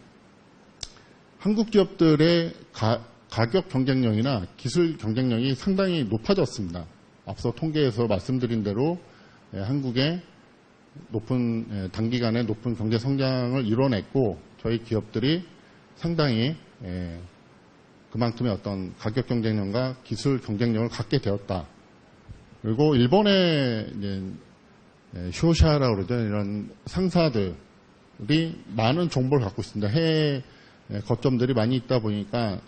한국 기업들의 가격 경쟁력이나 기술 경쟁력이 상당히 높아졌습니다. 앞서 통계에서 말씀드린 대로 한국의 높은 단기간에 높은 경제 성장을 이뤄냈고 저희 기업들이 상당히 그만큼의 어떤 가격 경쟁력과 기술 경쟁력을 갖게 되었다. 그리고 일본의 쇼샤라고 그러죠. 이런 상사들이 많은 정보를 갖고 있습니다. 해외 거점들이 많이 있다 보니까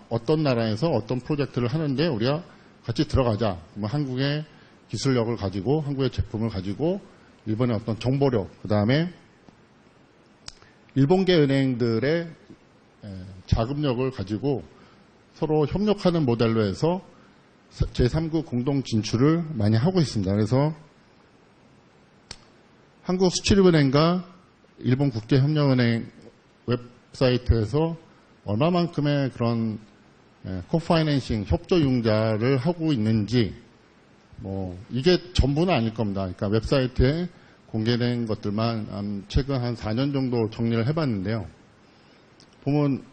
어떤 나라에서 어떤 프로젝트를 하는데 우리가 같이 들어가자. 뭐 한국의 기술력을 가지고 한국의 제품을 가지고 일본의 어떤 정보력, 그 다음에 일본계 은행들의 자금력을 가지고 서로 협력하는 모델로 해서 제3국 공동 진출을 많이 하고 있습니다. 그래서 한국수출입은행과 일본국제협력은행 웹사이트에서 얼마만큼의 그런 코파이낸싱 협조융자를 하고 있는지 이게 전부는 아닐 겁니다. 그러니까 웹사이트에 공개된 것들만 최근 한 4년 정도 정리를 해봤는데요. 보면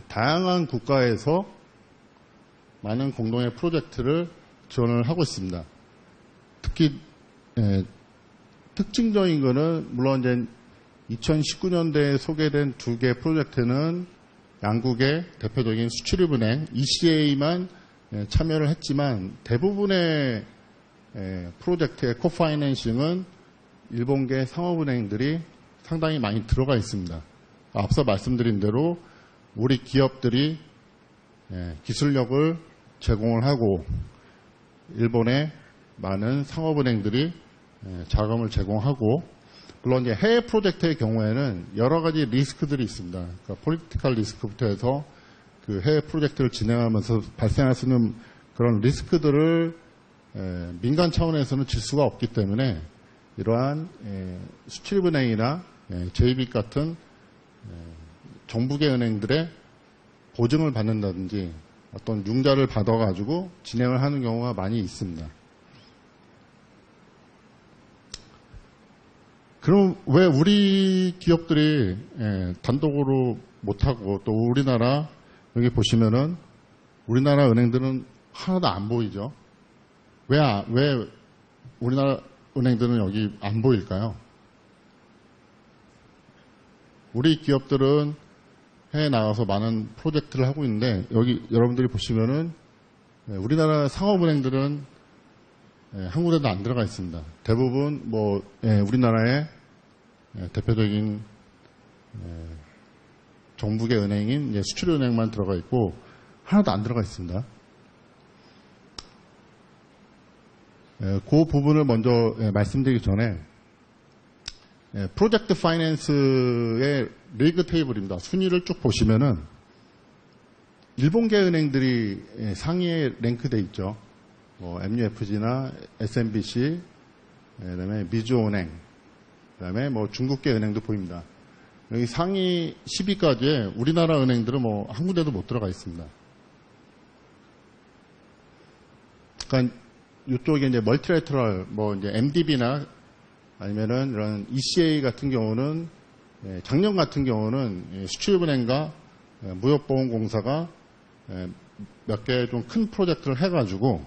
다양한 국가에서 많은 공동의 프로젝트를 지원을 하고 있습니다. 특히 특징적인 거는 물론 이제 2019년대에 소개된 두 개 프로젝트는 양국의 대표적인 수출입은행 ECA만 참여를 했지만 대부분의 프로젝트의 코파이낸싱은 일본계 상업은행들이 상당히 많이 들어가 있습니다. 앞서 말씀드린 대로 우리 기업들이 기술력을 제공을 하고 일본의 많은 상업은행들이 자금을 제공하고 물론 이제 해외 프로젝트의 경우에는 여러 가지 리스크들이 있습니다. 그러니까 폴리티컬 리스크부터 해서 그 해외 프로젝트를 진행하면서 발생할 수 있는 그런 리스크들을 민간 차원에서는 질 수가 없기 때문에 이러한 수출입은행이나 JB 같은 정부계 은행들의 보증을 받는다든지 어떤 융자를 받아가지고 진행을 하는 경우가 많이 있습니다. 그럼 왜 우리 기업들이 단독으로 못하고 또 우리나라 여기 보시면은 우리나라 은행들은 하나도 안 보이죠? 왜 우리나라 은행들은 여기 안 보일까요? 우리 기업들은 해외 나가서 많은 프로젝트를 하고 있는데 여기 여러분들이 보시면은 우리나라 상업은행들은 한 군데도 안 들어가 있습니다. 대부분 우리나라의 대표적인 정부계 은행인 수출은행만 들어가 있고 하나도 안 들어가 있습니다. 그 부분을 먼저 말씀드리기 전에 프로젝트 파이낸스의 리그 테이블입니다. 순위를 쭉 보시면은 일본계 은행들이 상위에 랭크되어 있죠. MUFG나 SMBC, 그다음에 미주은행, 그다음에 중국계 은행도 보입니다. 여기 상위 10위까지에 우리나라 은행들은 한 군데도 못 들어가 있습니다. 그러니까 이쪽에 이제 멀티레터럴, 이제 MDB나 아니면은 이런 ECA 같은 경우는 작년 같은 경우는 수출입은행과 무역보험공사가 몇 개 좀 큰 프로젝트를 해가지고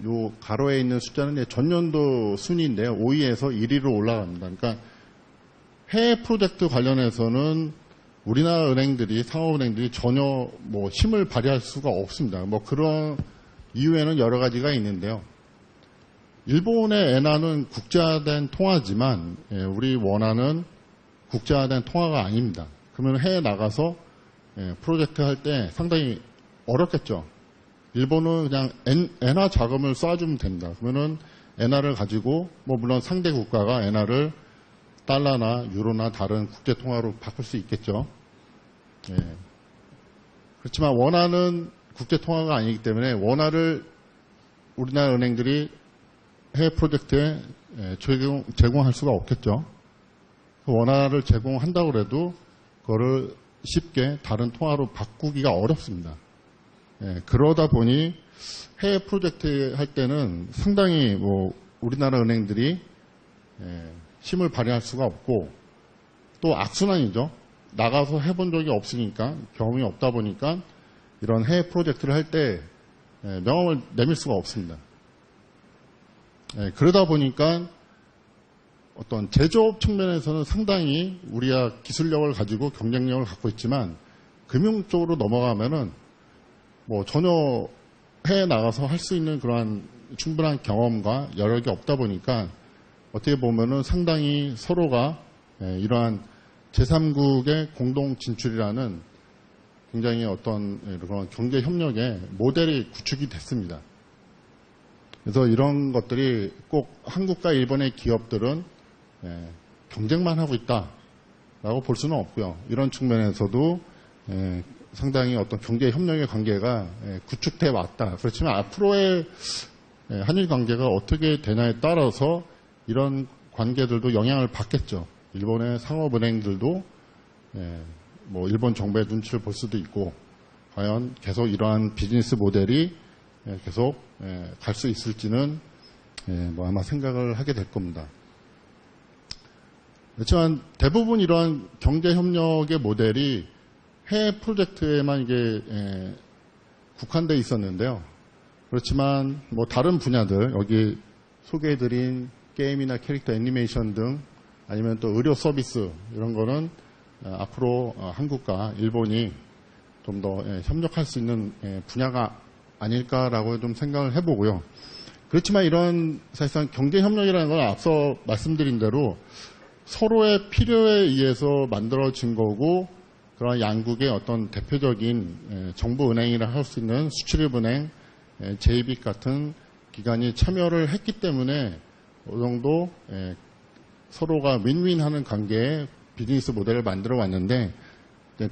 요 가로에 있는 숫자는 전년도 순위인데요. 5위에서 1위로 올라갑니다. 그러니까 해외 프로젝트 관련해서는 우리나라 은행들이 상업은행들이 전혀 힘을 발휘할 수가 없습니다. 그런 이유에는 여러 가지가 있는데요. 일본의 엔화는 국제화된 통화지만 우리 원화는 국제화된 통화가 아닙니다. 그러면 해외 나가서 프로젝트 할 때 상당히 어렵겠죠. 일본은 그냥 엔화 자금을 쏴주면 됩니다. 그러면은 엔화를 가지고 물론 상대 국가가 엔화를 달러나 유로나 다른 국제 통화로 바꿀 수 있겠죠. 그렇지만 원화는 국제 통화가 아니기 때문에 원화를 우리나라 은행들이 해외 프로젝트에 제공할 수가 없겠죠. 원화를 제공한다고 해도 그거를 쉽게 다른 통화로 바꾸기가 어렵습니다. 그러다 보니 해외 프로젝트 할 때는 상당히 우리나라 은행들이 힘을 발휘할 수가 없고 또 악순환이죠. 나가서 해본 적이 없으니까 경험이 없다 보니까 이런 해외 프로젝트를 할 때 명함을 내밀 수가 없습니다. 그러다 보니까 어떤 제조업 측면에서는 상당히 우리가 기술력을 가지고 경쟁력을 갖고 있지만 금융 쪽으로 넘어가면은 전혀 해외 나가서 할 수 있는 그러한 충분한 경험과 여력이 없다 보니까 어떻게 보면은 상당히 서로가 이러한 제3국의 공동 진출이라는 굉장히 어떤 그런 경제 협력의 모델이 구축이 됐습니다. 그래서 이런 것들이 꼭 한국과 일본의 기업들은 경쟁만 하고 있다라고 볼 수는 없고요. 이런 측면에서도 상당히 어떤 경제 협력의 관계가 구축돼 왔다. 그렇지만 앞으로의 한일 관계가 어떻게 되냐에 따라서 이런 관계들도 영향을 받겠죠. 일본의 상업은행들도 일본 정부의 눈치를 볼 수도 있고 과연 계속 이러한 비즈니스 모델이 계속 갈 수 있을지는 아마 생각을 하게 될 겁니다. 그렇지만 대부분 이러한 경제협력의 모델이 해외 프로젝트에만 이게 국한되어 있었는데요. 그렇지만 다른 분야들 여기 소개해드린 게임이나 캐릭터 애니메이션 등 아니면 또 의료 서비스 이런 거는 앞으로 한국과 일본이 좀 더 협력할 수 있는 분야가 아닐까라고 좀 생각을 해보고요. 그렇지만 이런 사실상 경제협력이라는 건 앞서 말씀드린 대로 서로의 필요에 의해서 만들어진 거고 그런 양국의 어떤 대표적인 정부은행이라 할 수 있는 수출입은행, JB 같은 기관이 참여를 했기 때문에 어느 정도 서로가 윈윈하는 관계의 비즈니스 모델을 만들어 왔는데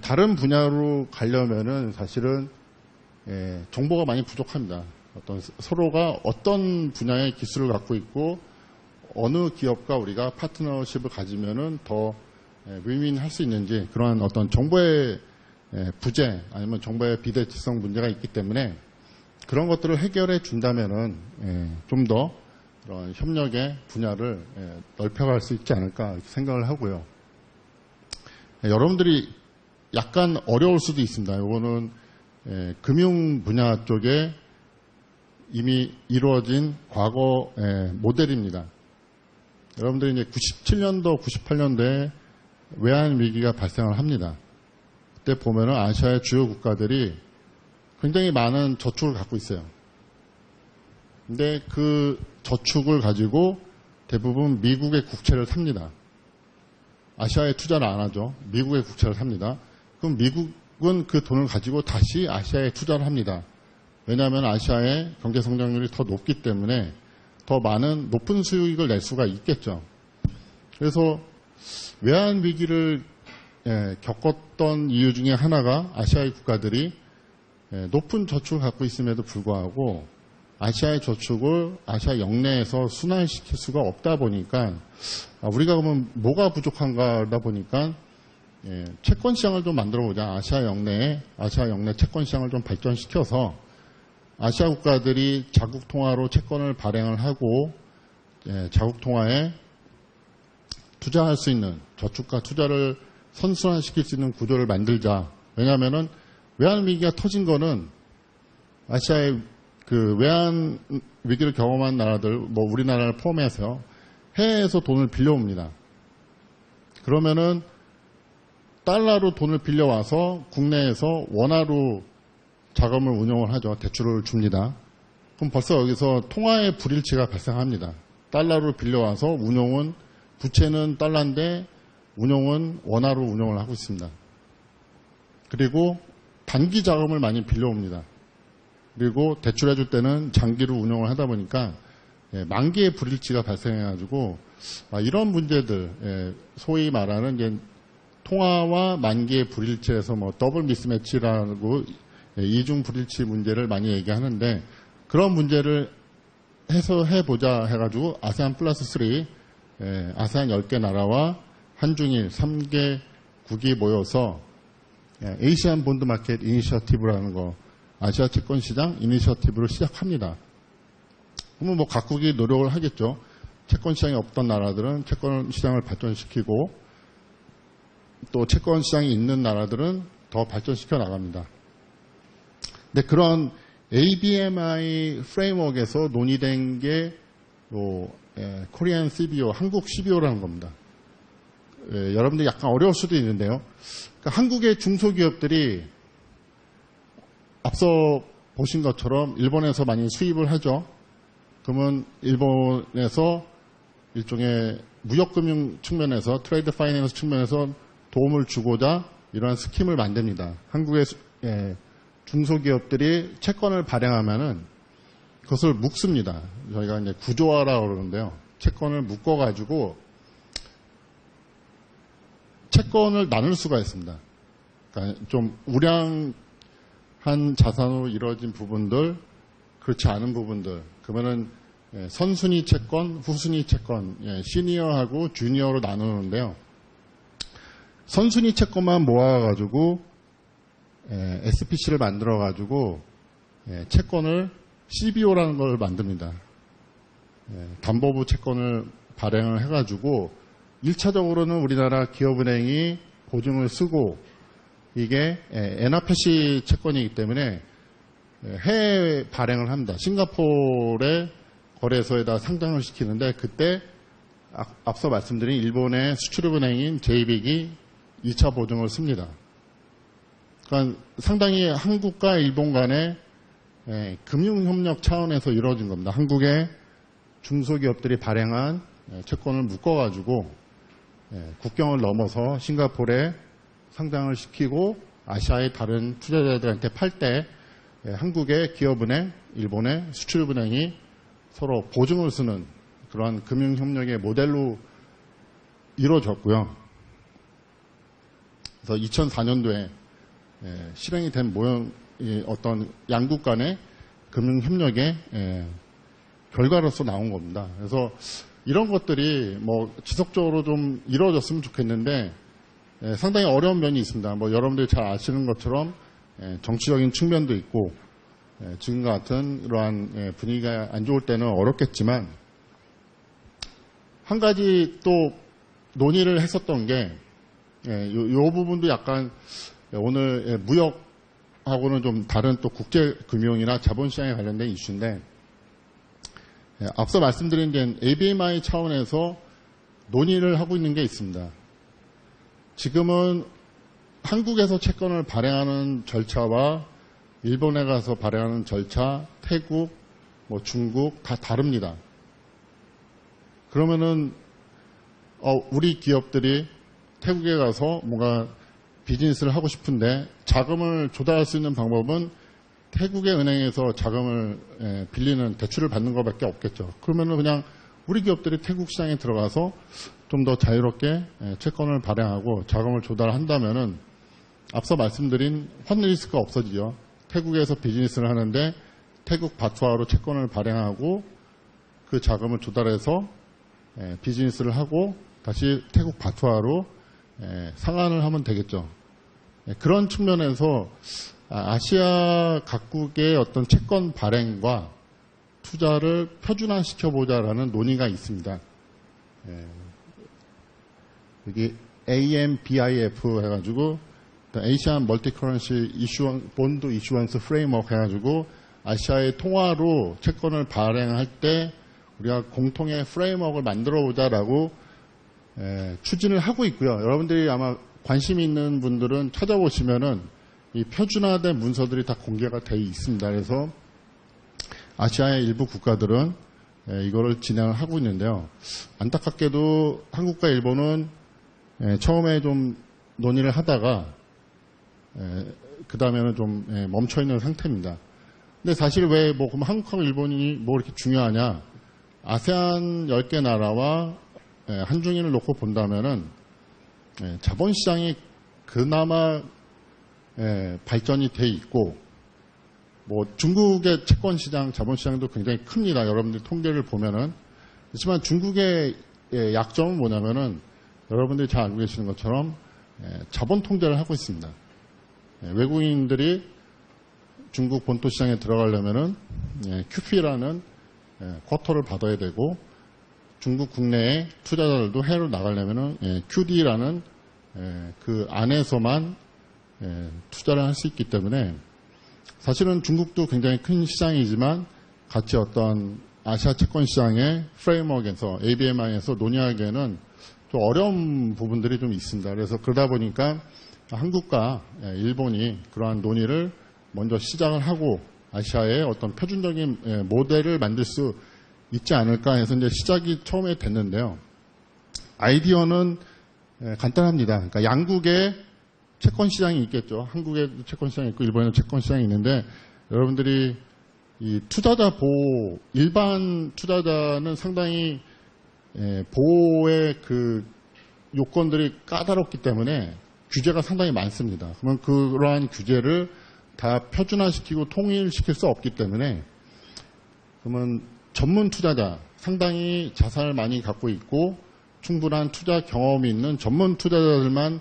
다른 분야로 가려면은 사실은 정보가 많이 부족합니다. 어떤 서로가 어떤 분야의 기술을 갖고 있고 어느 기업과 우리가 파트너십을 가지면은 더 윈윈할 수 있는지 그러한 어떤 정보의 부재 아니면 정보의 비대칭성 문제가 있기 때문에 그런 것들을 해결해 준다면은 좀 더 그런 협력의 분야를 넓혀갈 수 있지 않을까 이렇게 생각을 하고요. 여러분들이 약간 어려울 수도 있습니다. 이거는 금융 분야 쪽에 이미 이루어진 과거 모델입니다. 여러분들이 이제 97년도, 98년도에 외환 위기가 발생을 합니다. 그때 보면은 아시아의 주요 국가들이 굉장히 많은 저축을 갖고 있어요. 근데 그 저축을 가지고 대부분 미국의 국채를 삽니다. 아시아에 투자를 안 하죠. 미국의 국채를 삽니다. 그럼 미국은 그 돈을 가지고 다시 아시아에 투자를 합니다. 왜냐하면 아시아의 경제 성장률이 더 높기 때문에 더 많은 높은 수익을 낼 수가 있겠죠. 그래서 외환 위기를 겪었던 이유 중에 하나가 아시아의 국가들이 높은 저축을 갖고 있음에도 불구하고 아시아의 저축을 아시아 영내에서 순환시킬 수가 없다 보니까 우리가 그러면 뭐가 부족한가 하다 보니까 채권 시장을 좀 만들어보자. 아시아 영내 채권 시장을 좀 발전시켜서 아시아 국가들이 자국 통화로 채권을 발행을 하고 자국 통화에 투자할 수 있는 저축과 투자를 선순환시킬 수 있는 구조를 만들자. 왜냐하면은 외환 위기가 터진 거는 아시아의 그 외환 위기를 경험한 나라들, 뭐 우리나라를 포함해서 해외에서 돈을 빌려옵니다. 그러면은 달러로 돈을 빌려와서 국내에서 원화로 자금을 운용을 하죠. 대출을 줍니다. 그럼 벌써 여기서 통화의 불일치가 발생합니다. 달러로 빌려와서 운용은 부채는 달러인데 운용은 원화로 운용을 하고 있습니다. 그리고 단기 자금을 많이 빌려옵니다. 그리고 대출해줄 때는 장기로 운용을 하다 보니까 만기의 불일치가 발생해가지고 이런 문제들, 소위 말하는 이제 통화와 만기의 불일치에서 뭐 더블 미스매치라고 이중 불일치 문제를 많이 얘기하는데 그런 문제를 해소해보자 해가지고 아세안 플러스 3, 아세안 10개 나라와 한중일 3개국이 모여서 에이시안 본드 마켓 이니셔티브라는 거, 아시아 채권 시장 이니셔티브를 시작합니다. 그러면 뭐 각국이 노력을 하겠죠. 채권 시장이 없던 나라들은 채권 시장을 발전시키고 또 채권 시장이 있는 나라들은 더 발전시켜 나갑니다. 근데 그런 ABMI 프레임워크에서 논의된 게 코리안 CBO, 한국 CBO라는 겁니다. 여러분들이 약간 어려울 수도 있는데요. 그러니까 한국의 중소기업들이 앞서 보신 것처럼 일본에서 많이 수입을 하죠. 그러면 일본에서 일종의 무역금융 측면에서 트레이드 파이낸스 측면에서 도움을 주고자 이러한 스킴을 만듭니다. 한국의 중소기업들이 채권을 발행하면은 그것을 묶습니다. 저희가 이제 구조화라고 그러는데요. 채권을 묶어가지고 채권을 나눌 수가 있습니다. 그러니까 좀 우량한 자산으로 이루어진 부분들, 그렇지 않은 부분들, 그러면은 선순위 채권, 후순위 채권, 시니어하고 주니어로 나누는데요. 선순위 채권만 모아가지고 SPC를 만들어가지고 채권을 CBO라는 걸 만듭니다. 담보부 채권을 발행을 해가지고 1차적으로는 우리나라 기업은행이 보증을 쓰고 이게 엔화표시 채권이기 때문에 해외 발행을 합니다. 싱가포르의 거래소에다 상장을 시키는데 그때 앞서 말씀드린 일본의 수출입은행인 JBIC이 2차 보증을 씁니다. 그러니까 상당히 한국과 일본 간의 금융협력 차원에서 이루어진 겁니다. 한국의 중소기업들이 발행한 채권을 묶어가지고 국경을 넘어서 싱가포르에 상장을 시키고 아시아의 다른 투자자들한테 팔 때 한국의 기업은행, 일본의 수출입은행이 서로 보증을 쓰는 그러한 금융협력의 모델로 이루어졌고요. 그래서 2004년도에 실행이 된 모형이 어떤 양국 간의 금융협력의 결과로서 나온 겁니다. 그래서 이런 것들이 뭐 지속적으로 좀 이루어졌으면 좋겠는데 상당히 어려운 면이 있습니다. 뭐 여러분들이 잘 아시는 것처럼 정치적인 측면도 있고 지금과 같은 이러한 분위기가 안 좋을 때는 어렵겠지만 한 가지 또 논의를 했었던 게 요 부분도 약간 오늘 무역하고는 좀 다른 또 국제금융이나 자본시장에 관련된 이슈인데 앞서 말씀드린 게 ABMI 차원에서 논의를 하고 있는 게 있습니다. 지금은 한국에서 채권을 발행하는 절차와 일본에 가서 발행하는 절차, 태국, 뭐 중국 다 다릅니다. 그러면은 우리 기업들이 태국에 가서 뭔가 비즈니스를 하고 싶은데 자금을 조달할 수 있는 방법은 태국의 은행에서 자금을 빌리는 대출을 받는 것밖에 없겠죠. 그러면은 그냥 우리 기업들이 태국 시장에 들어가서 좀 더 자유롭게 채권을 발행하고 자금을 조달한다면은 앞서 말씀드린 환 리스크가 없어지죠. 태국에서 비즈니스를 하는데 태국 바트화로 채권을 발행하고 그 자금을 조달해서 비즈니스를 하고 다시 태국 바트화로 상환을 하면 되겠죠. 그런 측면에서 아시아 각국의 어떤 채권 발행과 투자를 표준화시켜보자라는 논의가 있습니다. 여기 AMBIF 해가지고 Asian Multi-Currency Bond Issuance Framework 해가지고 아시아의 통화로 채권을 발행할 때 우리가 공통의 프레임워크를 만들어보자라고 추진을 하고 있고요. 여러분들이 아마 관심 있는 분들은 찾아보시면은 이 표준화된 문서들이 다 공개가 되어 있습니다. 그래서 아시아의 일부 국가들은 이거를 진행을 하고 있는데요. 안타깝게도 한국과 일본은 처음에 좀 논의를 하다가 그 다음에는 좀 멈춰 있는 상태입니다. 근데 사실 왜 뭐 그럼 한국하고 일본이 뭐 이렇게 중요하냐? 아세안 10개 나라와 한중인을 놓고 본다면은 자본시장이 그나마 발전이 돼 있고 뭐 중국의 채권시장, 자본시장도 굉장히 큽니다. 여러분들 통계를 보면은. 그렇지만 중국의 약점은 뭐냐면은 여러분들이 잘 알고 계시는 것처럼 자본 통제를 하고 있습니다. 외국인들이 중국 본토 시장에 들어가려면은 QF라는 쿼터를 받아야 되고 중국 국내의 투자자들도 해외로 나가려면은 QD라는 그 안에서만 투자를 할 수 있기 때문에 사실은 중국도 굉장히 큰 시장이지만 같이 어떤 아시아 채권 시장의 프레임워크에서 ABMI에서 논의하기에는 좀 어려운 부분들이 좀 있습니다. 그래서 그러다 보니까 한국과 일본이 그러한 논의를 먼저 시작을 하고 아시아의 어떤 표준적인 모델을 만들 수 있지 않을까 해서 이제 시작이 처음에 됐는데요. 아이디어는 간단합니다. 그러니까 양국의 채권 시장이 있겠죠. 한국에 채권 시장이 있고 일본에도 채권 시장이 있는데 여러분들이 이 투자자 보호, 일반 투자자는 상당히 보호의 그 요건들이 까다롭기 때문에 규제가 상당히 많습니다. 그러면 그러한 규제를 다 표준화시키고 통일시킬 수 없기 때문에 그러면 전문 투자자, 상당히 자산을 많이 갖고 있고 충분한 투자 경험이 있는 전문 투자자들만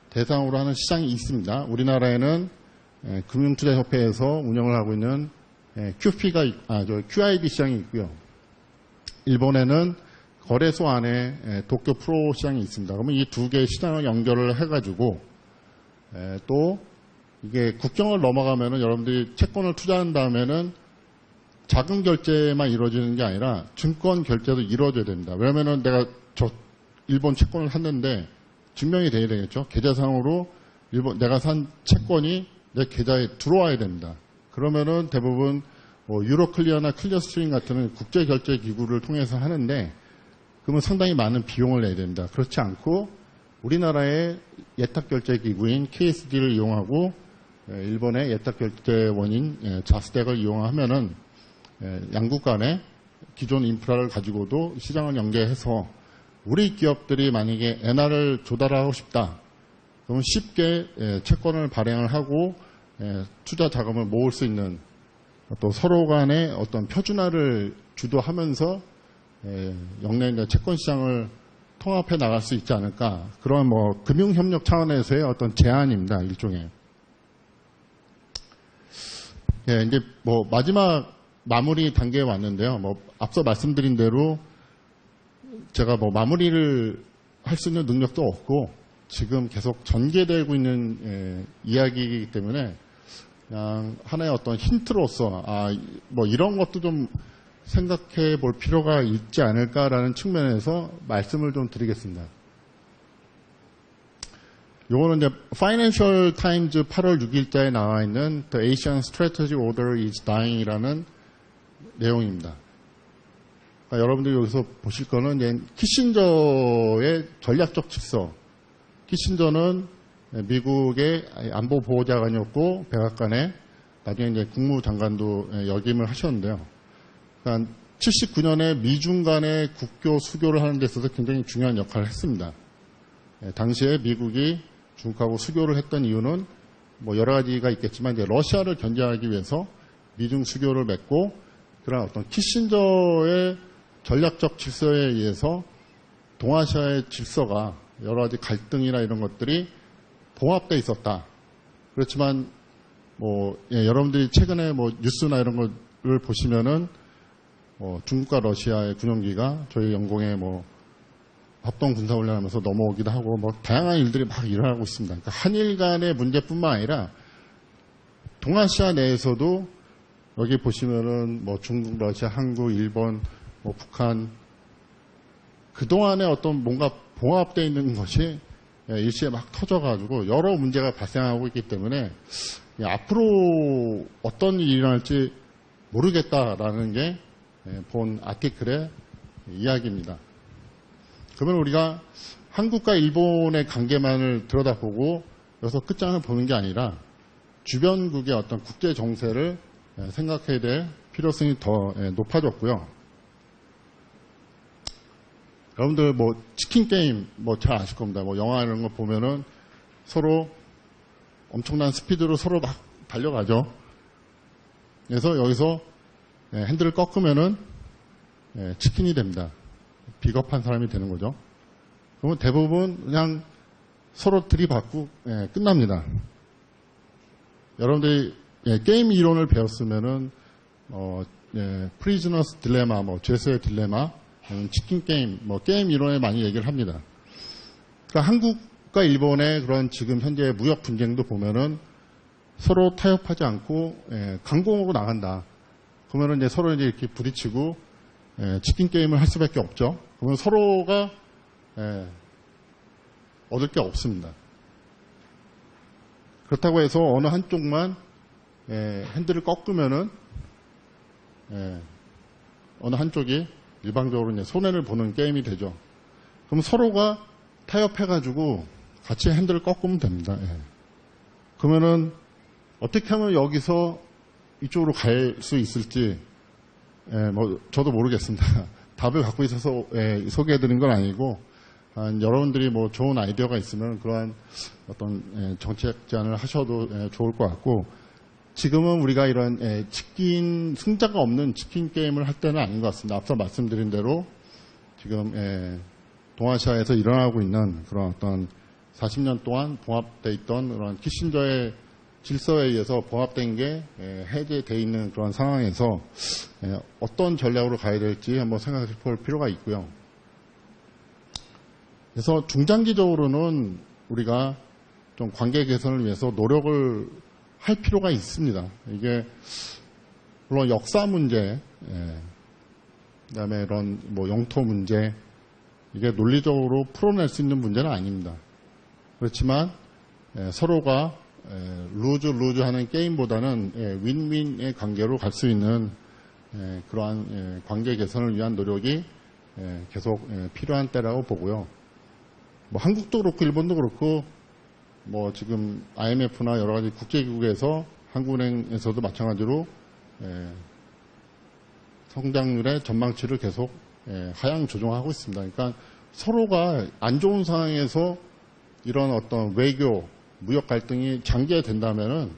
대상으로 하는 시장이 있습니다. 우리나라에는 금융투자협회에서 운영을 하고 있는 QIB 시장이 있고요. 일본에는 거래소 안에 도쿄 프로 시장이 있습니다. 그러면 이 두 개의 시장을 연결을 해가지고 또 이게 국경을 넘어가면은 여러분들이 채권을 투자한 다음에는 자금 결제만 이루어지는 게 아니라 증권 결제도 이루어져야 됩니다. 왜냐면은 내가 일본 채권을 샀는데 증명이 돼야 되겠죠. 계좌상으로 내가 산 채권이 내 계좌에 들어와야 됩니다. 그러면은 대부분 뭐 유로클리어나 클리어스트림 같은 국제 결제 기구를 통해서 하는데 그러면 상당히 많은 비용을 내야 됩니다. 그렇지 않고 우리나라의 예탁결제 기구인 KSD를 이용하고 일본의 예탁결제원인 자스덱을 이용하면은 양국 간의 기존 인프라를 가지고도 시장을 연계해서 우리 기업들이 만약에 엔화를 조달하고 싶다. 그러면 쉽게 채권을 발행을 하고 투자 자금을 모을 수 있는 또 서로 간의 어떤 표준화를 주도하면서 영내 채권 시장을 통합해 나갈 수 있지 않을까. 그런 뭐 금융협력 차원에서의 어떤 제안입니다. 일종의. 예, 이제 뭐 마지막 마무리 단계에 왔는데요. 뭐 앞서 말씀드린 대로 제가 뭐 마무리를 할 수 있는 능력도 없고 지금 계속 전개되고 있는 이야기이기 때문에 그냥 하나의 어떤 힌트로서 뭐 이런 것도 좀 생각해 볼 필요가 있지 않을까라는 측면에서 말씀을 좀 드리겠습니다. 요거는 이제 Financial Times 8월 6일자에 나와 있는 The Asian Strategy Order is Dying이라는 내용입니다. 그러니까 여러분들이 여기서 보실 거는 이제 키신저의 전략적 질서. 키신저는 미국의 안보보호자관이었고 백악관에 나중에 이제 국무장관도 역임을 하셨는데요. 그러니까 79년에 미중 간의 국교 수교를 하는 데 있어서 굉장히 중요한 역할을 했습니다. 당시에 미국이 중국하고 수교를 했던 이유는 뭐 여러 가지가 있겠지만 이제 러시아를 견제하기 위해서 미중 수교를 맺고 그런 어떤 키신저의 전략적 질서에 의해서 동아시아의 질서가 여러 가지 갈등이나 이런 것들이 봉합되어 있었다. 그렇지만 뭐 여러분들이 최근에 뭐 뉴스나 이런 거를 보시면은 중국과 러시아의 군용기가 저희 영공에 뭐 합동 군사훈련하면서 넘어오기도 하고 뭐 다양한 일들이 막 일어나고 있습니다. 그러니까 한일 간의 문제뿐만 아니라 동아시아 내에서도 여기 보시면은 뭐 중국, 러시아, 한국, 일본, 뭐 북한 그동안에 어떤 뭔가 봉합되어 있는 것이 일시에 막 터져가지고 여러 문제가 발생하고 있기 때문에 앞으로 어떤 일이 일어날지 모르겠다라는 게 본 아티클의 이야기입니다. 그러면 우리가 한국과 일본의 관계만을 들여다보고 여기서 끝장을 보는 게 아니라 주변국의 어떤 국제 정세를 생각해야 될 필요성이 더 높아졌고요. 여러분들 뭐 치킨 게임 뭐 잘 아실 겁니다. 뭐 영화 이런 거 보면은 서로 엄청난 스피드로 서로 막 달려가죠. 그래서 여기서 핸들을 꺾으면은 치킨이 됩니다. 비겁한 사람이 되는 거죠. 그러면 대부분 그냥 서로 들이받고 끝납니다. 여러분들이 게임 이론을 배웠으면은 프리즈너스 딜레마, 뭐 죄수의 딜레마, 치킨 게임, 뭐 게임 이론에 많이 얘기를 합니다. 그러니까 한국과 일본의 그런 지금 현재 무역 분쟁도 보면은 서로 타협하지 않고 강공하고 나간다. 그러면은 이제 서로 이제 이렇게 부딪히고 치킨 게임을 할 수밖에 없죠. 그러면 서로가 얻을 게 없습니다. 그렇다고 해서 어느 한쪽만 핸들을 꺾으면은 어느 한쪽이 일방적으로 이제 손해를 보는 게임이 되죠. 그럼 서로가 타협해가지고 같이 핸들을 꺾으면 됩니다. 그러면은 어떻게 하면 여기서 이쪽으로 갈 수 있을지 뭐 저도 모르겠습니다. 답을 갖고 있어서 소개해드린 건 아니고 여러분들이 뭐 좋은 아이디어가 있으면 그러한 어떤 정책 제안을 하셔도 좋을 것 같고 지금은 우리가 이런 치킨 승자가 없는 치킨 게임을 할 때는 아닌 것 같습니다. 앞서 말씀드린 대로 지금 동아시아에서 일어나고 있는 그런 어떤 40년 동안 봉합되어 있던 그런 키신저의 질서에 의해서 봉합된 게 해제되어 있는 그런 상황에서 어떤 전략으로 가야 될지 한번 생각해 볼 필요가 있고요. 그래서 중장기적으로는 우리가 좀 관계 개선을 위해서 노력을 할 필요가 있습니다. 이게 물론 역사 문제, 그다음에 이런 뭐 영토 문제 이게 논리적으로 풀어낼 수 있는 문제는 아닙니다. 그렇지만 서로가 루즈 하는 게임보다는 윈윈의 관계로 갈 수 있는 그러한 관계 개선을 위한 노력이 계속 필요한 때라고 보고요. 뭐 한국도 그렇고 일본도 그렇고 뭐 지금 IMF나 여러 가지 국제기구에서 한국은행에서도 마찬가지로 성장률의 전망치를 계속 하향 조정하고 있습니다. 그러니까 서로가 안 좋은 상황에서 이런 어떤 외교, 무역 갈등이 장기화된다면은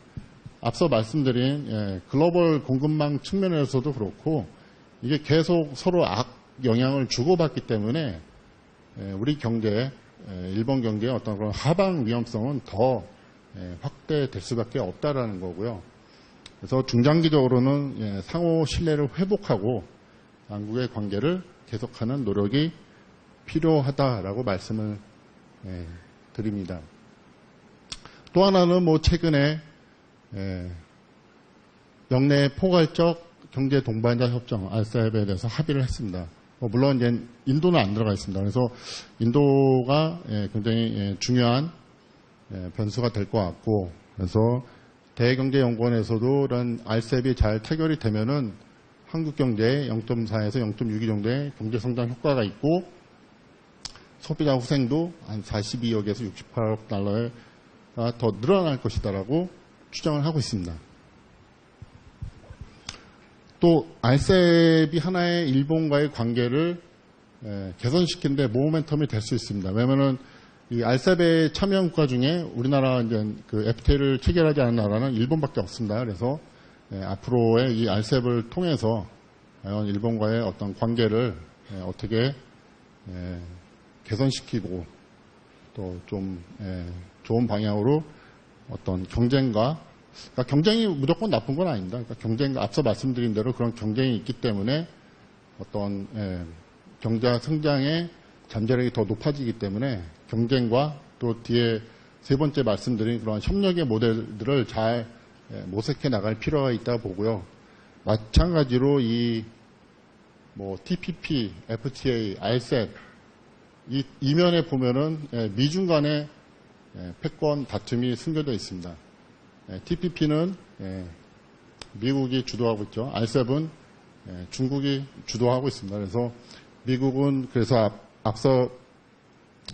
앞서 말씀드린 글로벌 공급망 측면에서도 그렇고 이게 계속 서로 악영향을 주고받기 때문에 우리 경제, 일본 경제의 어떤 그런 하방 위험성은 더 확대될 수밖에 없다라는 거고요. 그래서 중장기적으로는 상호 신뢰를 회복하고 양국의 관계를 계속하는 노력이 필요하다라고 말씀을 드립니다. 또 하나는 뭐 최근에 영내 포괄적 경제 동반자 협정 RCEP에 대해서 합의를 했습니다. 물론 이제 인도는 안 들어가 있습니다. 그래서 인도가 굉장히 중요한 변수가 될 것 같고, 그래서 대경제연구원에서도 이런 RCEP이 잘 타결이 되면은 한국 경제의 0.4에서 0.62 정도의 경제 성장 효과가 있고, 소비자 후생도 한 42억에서 68억 달러가 더 늘어날 것이다라고 추정을 하고 있습니다. 또 RCEP이 하나의 일본과의 관계를 개선시키는데 모멘텀이 될 수 있습니다. 왜냐하면 이 RCEP에 참여한 국가 중에 우리나라 이제 그 FTA를 체결하지 않은 나라는 일본밖에 없습니다. 그래서 앞으로의 이 RCEP을 통해서 과연 일본과의 어떤 관계를 어떻게 개선시키고 또 좀 좋은 방향으로 어떤 경쟁과, 그러니까 경쟁이 무조건 나쁜 건 아닙니다. 그러니까 경쟁, 앞서 말씀드린 대로 그런 경쟁이 있기 때문에 어떤 경제 성장의 잠재력이 더 높아지기 때문에 경쟁과 또 뒤에 세 번째 말씀드린 그런 협력의 모델들을 잘 모색해 나갈 필요가 있다고 보고요. 마찬가지로 이 뭐 TPP, FTA, RCEP 이 이면에 보면은 미중 간의 패권 다툼이 숨겨져 있습니다. TPP는 미국이 주도하고 있죠. RCEP은 중국이 주도하고 있습니다. 그래서 미국은 그래서 앞서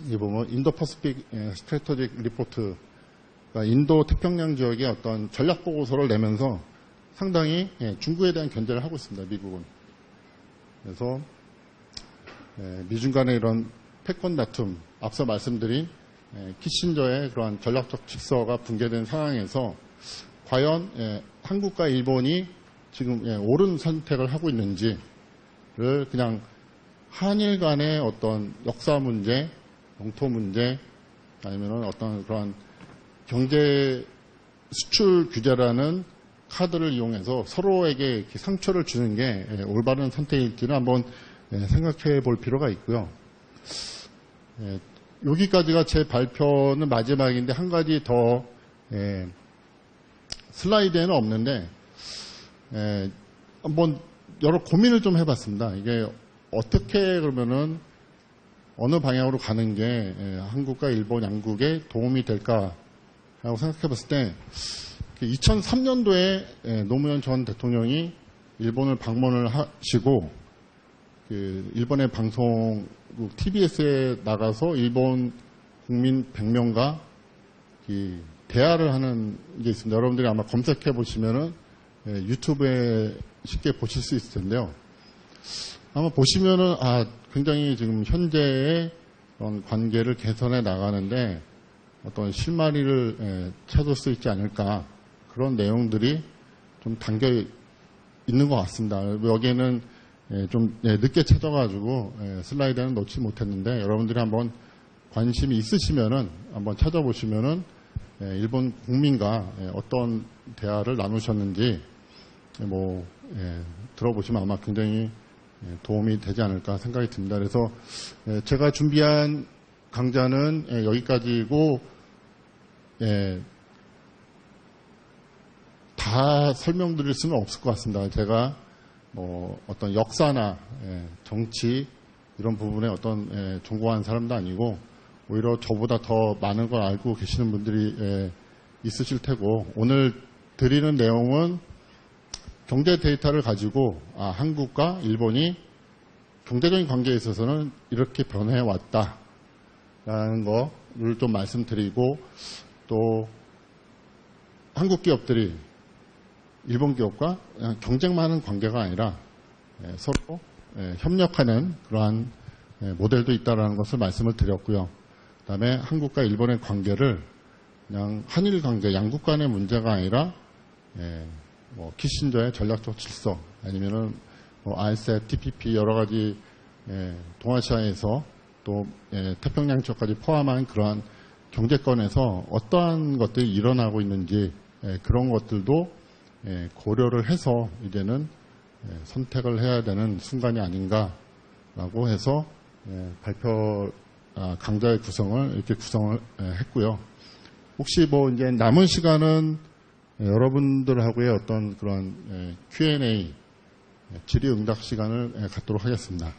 이 보면 인도 퍼시픽 스트래터직 리포트, 그러니까 인도 태평양 지역의 어떤 전략 보고서를 내면서 상당히 중국에 대한 견제를 하고 있습니다. 미국은. 그래서 미중 간의 이런 패권 다툼, 앞서 말씀드린 키신저의 그러한 전략적 직서가 붕괴된 상황에서 과연 한국과 일본이 지금 옳은 선택을 하고 있는지를 그냥 한일 간의 어떤 역사 문제, 영토 문제, 아니면 어떤 그러한 경제 수출 규제라는 카드를 이용해서 서로에게 이렇게 상처를 주는 게 올바른 선택일지는 한번 생각해 볼 필요가 있고요. 여기까지가 제 발표는 마지막인데 한 가지 더 슬라이드에는 없는데 한번 여러 고민을 좀 해봤습니다. 이게 어떻게 그러면은 어느 방향으로 가는 게 한국과 일본 양국에 도움이 될까라고 생각해봤을 때 2003년도에 노무현 전 대통령이 일본을 방문을 하시고 일본의 방송국 TBS에 나가서 일본 국민 100명과 대화를 하는 게 있습니다. 여러분들이 아마 검색해 보시면은 유튜브에 쉽게 보실 수 있을 텐데요. 아마 보시면은 굉장히 지금 현재의 그런 관계를 개선해 나가는데 어떤 실마리를 찾을 수 있지 않을까, 그런 내용들이 좀 담겨 있는 것 같습니다. 여기에는 좀 늦게 찾아가지고 슬라이드는 놓지 못했는데 여러분들이 한번 관심이 있으시면은 한번 찾아보시면은 일본 국민과 어떤 대화를 나누셨는지 들어보시면 아마 굉장히 도움이 되지 않을까 생각이 듭니다. 그래서 제가 준비한 강좌는 여기까지고 다 설명드릴 수는 없을 것 같습니다. 제가 어떤 역사나 정치 이런 부분에 어떤 전공한 사람도 아니고 오히려 저보다 더 많은 걸 알고 계시는 분들이 있으실 테고, 오늘 드리는 내용은 경제 데이터를 가지고 한국과 일본이 경제적인 관계에 있어서는 이렇게 변해왔다라는 거를 좀 말씀드리고, 또 한국 기업들이 일본 기업과 경쟁만 하는 관계가 아니라 서로 협력하는 그러한 모델도 있다는 것을 말씀을 드렸고요. 그다음에 한국과 일본의 관계를 그냥 한일 관계, 양국 간의 문제가 아니라 뭐 키신저의 전략적 질서 아니면은 뭐 RCEP, TPP 여러 가지 동아시아에서 또 태평양 지역까지 포함한 그러한 경제권에서 어떠한 것들이 일어나고 있는지 그런 것들도 고려를 해서 이제는 선택을 해야 되는 순간이 아닌가라고 해서 발표 강좌의 구성을 이렇게 구성을 했고요. 혹시 뭐 이제 남은 시간은 여러분들하고의 어떤 그런 Q&A 질의응답 시간을 갖도록 하겠습니다.